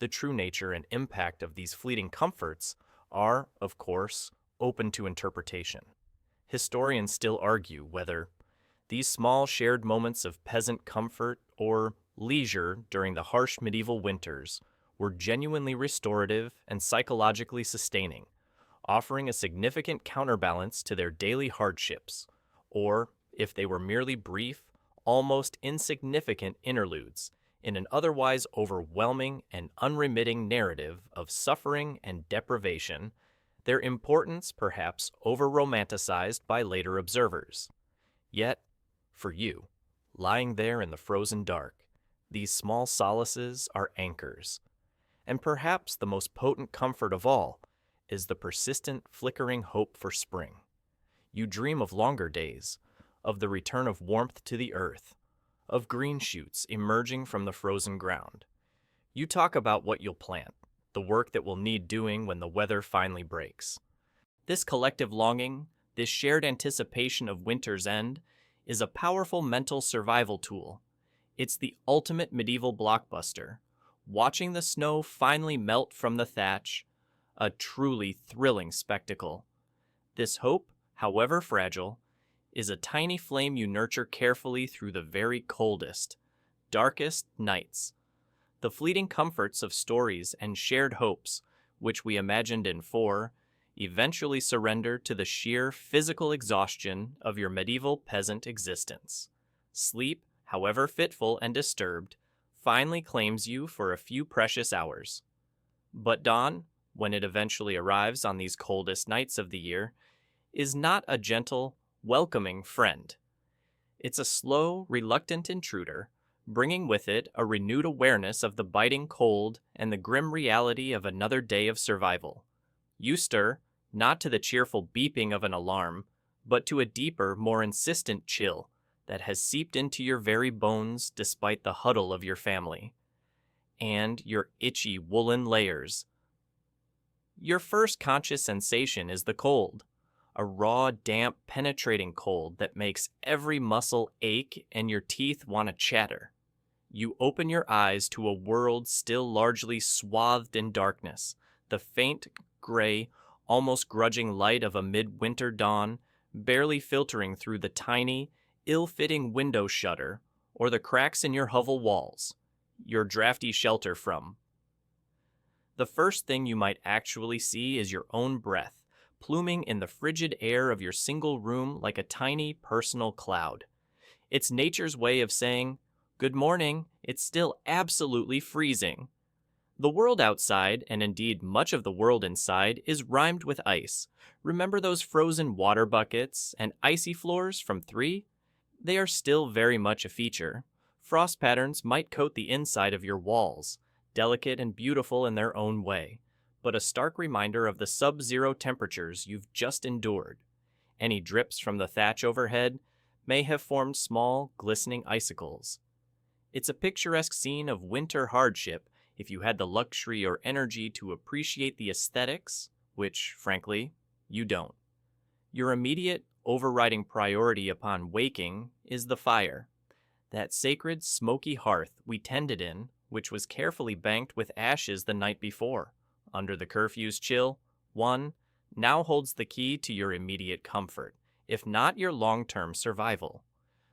The true nature and impact of these fleeting comforts are, of course, open to interpretation. Historians still argue whether these small shared moments of peasant comfort or leisure during the harsh medieval winters were genuinely restorative and psychologically sustaining, offering a significant counterbalance to their daily hardships, or if they were merely brief, almost insignificant interludes in an otherwise overwhelming and unremitting narrative of suffering and deprivation, their importance perhaps over-romanticized by later observers. Yet, for you, lying there in the frozen dark, these small solaces are anchors. And perhaps the most potent comfort of all is the persistent, flickering hope for spring. You dream of longer days, of the return of warmth to the earth, of green shoots emerging from the frozen ground. You talk about what you'll plant, the work that will need doing when the weather finally breaks. This collective longing, this shared anticipation of winter's end, is a powerful mental survival tool. It's the ultimate medieval blockbuster. Watching the snow finally melt from the thatch, a truly thrilling spectacle. This hope, however fragile, is a tiny flame you nurture carefully through the very coldest, darkest nights. The fleeting comforts of stories and shared hopes, which we imagined in four, eventually surrender to the sheer physical exhaustion of your medieval peasant existence. Sleep, however fitful and disturbed, finally claims you for a few precious hours. But dawn, when it eventually arrives on these coldest nights of the year, is not a gentle, welcoming friend. It's a slow, reluctant intruder, bringing with it a renewed awareness of the biting cold and the grim reality of another day of survival. You stir, not to the cheerful beeping of an alarm, but to a deeper, more insistent chill that has seeped into your very bones despite the huddle of your family. And your itchy woolen layers. Your first conscious sensation is the cold, a raw, damp, penetrating cold that makes every muscle ache and your teeth want to chatter. You open your eyes to a world still largely swathed in darkness, the faint, gray, almost grudging light of a midwinter dawn barely filtering through the tiny, ill-fitting window shutter or the cracks in your hovel walls, your drafty shelter from. The first thing you might actually see is your own breath, pluming in the frigid air of your single room like a tiny personal cloud. It's nature's way of saying, "Good morning, it's still absolutely freezing." The world outside, and indeed much of the world inside, is rimed with ice. Remember those frozen water buckets and icy floors from 3? They are still very much a feature. Frost patterns might coat the inside of your walls, delicate and beautiful in their own way, but a stark reminder of the sub-zero temperatures you've just endured. Any drips from the thatch overhead may have formed small, glistening icicles. It's a picturesque scene of winter hardship if you had the luxury or energy to appreciate the aesthetics, which, frankly, you don't. Your immediate, overriding priority upon waking is the fire, that sacred, smoky hearth we tended in, which was carefully banked with ashes the night before. Under the curfew's chill, one now holds the key to your immediate comfort, if not your long-term survival.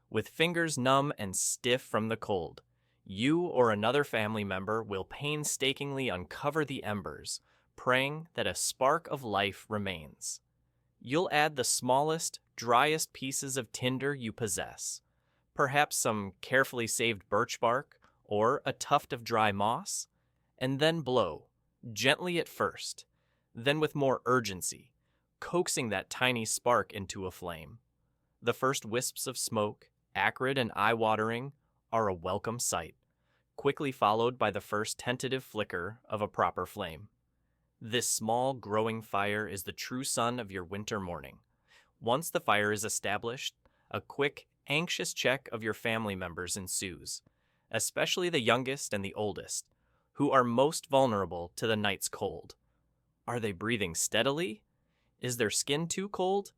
With fingers numb and stiff from the cold, you or another family member will painstakingly uncover the embers, praying that a spark of life remains. You'll add the smallest, driest pieces of tinder you possess, perhaps some carefully saved birch bark or a tuft of dry moss, and then blow, gently at first, then with more urgency, coaxing that tiny spark into a flame. The first wisps of smoke, acrid and eye-watering, are a welcome sight, quickly followed by the first tentative flicker of a proper flame. This small, growing fire is the true sun of your winter morning. Once the fire is established, a quick, anxious check of your family members ensues, especially the youngest and the oldest, who are most vulnerable to the night's cold. Are they breathing steadily? Is their skin too cold?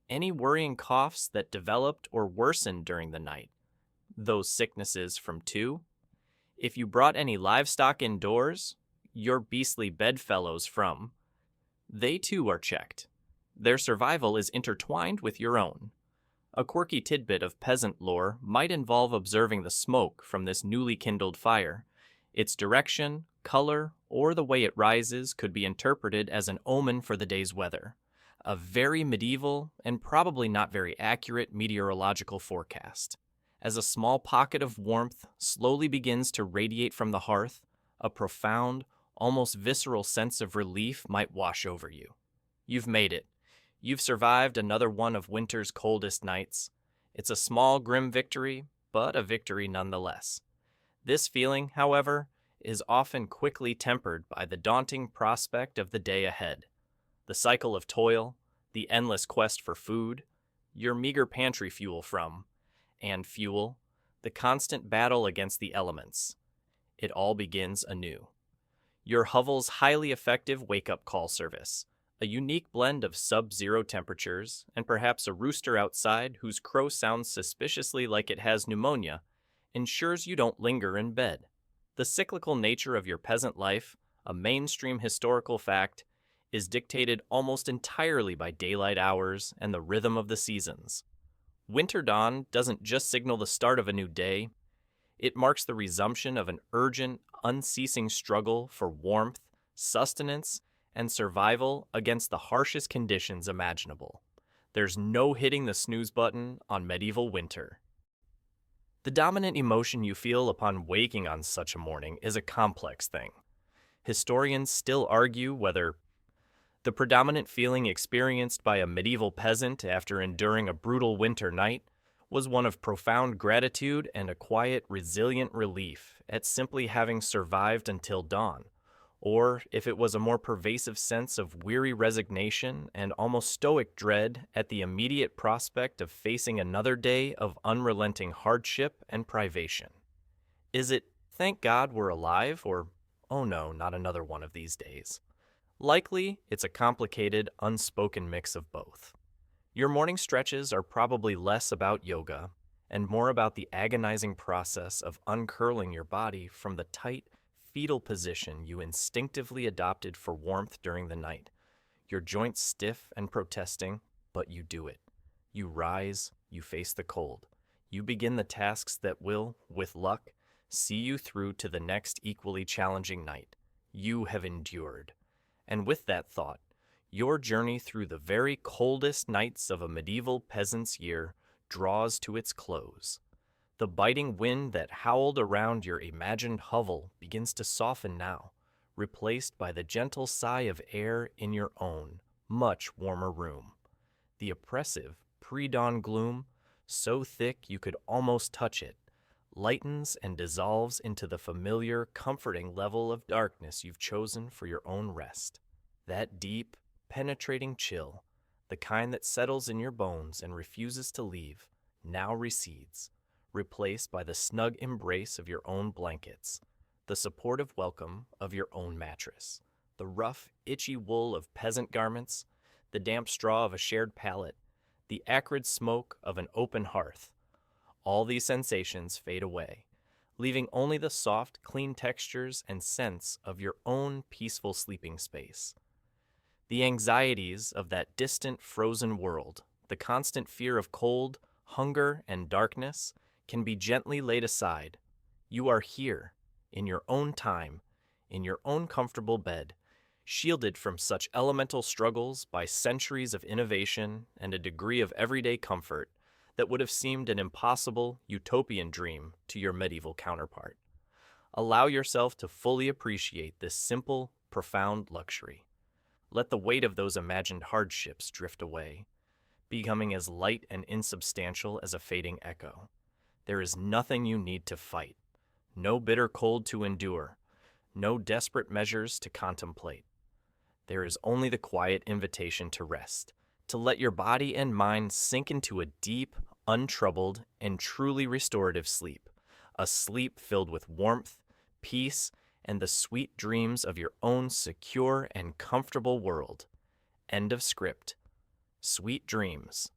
Any worrying coughs that developed or worsened during the night? Those sicknesses from two? If you brought any livestock indoors, your beastly bedfellows from, they too are checked. Their survival is intertwined with your own. A quirky tidbit of peasant lore might involve observing the smoke from this newly kindled fire. Its direction, color, or the way it rises could be interpreted as an omen for the day's weather. A very medieval and probably not very accurate meteorological forecast. As a small pocket of warmth slowly begins to radiate from the hearth, a profound, almost visceral sense of relief might wash over you. You've made it. You've survived another one of winter's coldest nights. It's a small, grim victory, but a victory nonetheless. This feeling, however, is often quickly tempered by the daunting prospect of the day ahead. The cycle of toil, the endless quest for food, your meager pantry fuel from, and fuel, the constant battle against the elements. It all begins anew. Your hovel's highly effective wake-up call service, a unique blend of sub-zero temperatures and perhaps a rooster outside whose crow sounds suspiciously like it has pneumonia, ensures you don't linger in bed. The cyclical nature of your peasant life, a mainstream historical fact, is dictated almost entirely by daylight hours and the rhythm of the seasons. Winter dawn doesn't just signal the start of a new day, it marks the resumption of an urgent, unceasing struggle for warmth, sustenance, and survival against the harshest conditions imaginable. There's no hitting the snooze button on medieval winter. The dominant emotion you feel upon waking on such a morning is a complex thing. Historians still argue whether the predominant feeling experienced by a medieval peasant after enduring a brutal winter night was one of profound gratitude and a quiet, resilient relief at simply having survived until dawn, or if it was a more pervasive sense of weary resignation and almost stoic dread at the immediate prospect of facing another day of unrelenting hardship and privation. Is it, thank God we're alive, or, oh no, not another one of these days? Likely, it's a complicated, unspoken mix of both. Your morning stretches are probably less about yoga and more about the agonizing process of uncurling your body from the tight, fetal position you instinctively adopted for warmth during the night. Your joints stiff and protesting, but you do it. You rise, you face the cold. You begin the tasks that will, with luck, see you through to the next equally challenging night. You have endured. And with that thought, your journey through the very coldest nights of a medieval peasant's year draws to its close. The biting wind that howled around your imagined hovel begins to soften now, replaced by the gentle sigh of air in your own, much warmer room. The oppressive, pre-dawn gloom, so thick you could almost touch it, lightens and dissolves into the familiar, comforting level of darkness you've chosen for your own rest. That deep, penetrating chill, the kind that settles in your bones and refuses to leave, now recedes, replaced by the snug embrace of your own blankets, the supportive welcome of your own mattress, the rough, itchy wool of peasant garments, the damp straw of a shared pallet, the acrid smoke of an open hearth. All these sensations fade away, leaving only the soft, clean textures and scents of your own peaceful sleeping space. The anxieties of that distant, frozen world, the constant fear of cold, hunger, and darkness, can be gently laid aside. You are here, in your own time, in your own comfortable bed, shielded from such elemental struggles by centuries of innovation and a degree of everyday comfort that would have seemed an impossible, utopian dream to your medieval counterpart. Allow yourself to fully appreciate this simple, profound luxury. Let the weight of those imagined hardships drift away, becoming as light and insubstantial as a fading echo. There is nothing you need to fight, no bitter cold to endure, no desperate measures to contemplate. There is only the quiet invitation to rest, to let your body and mind sink into a deep, untroubled, and truly restorative sleep, a sleep filled with warmth, peace, and the sweet dreams of your own secure and comfortable world. End of script. Sweet dreams.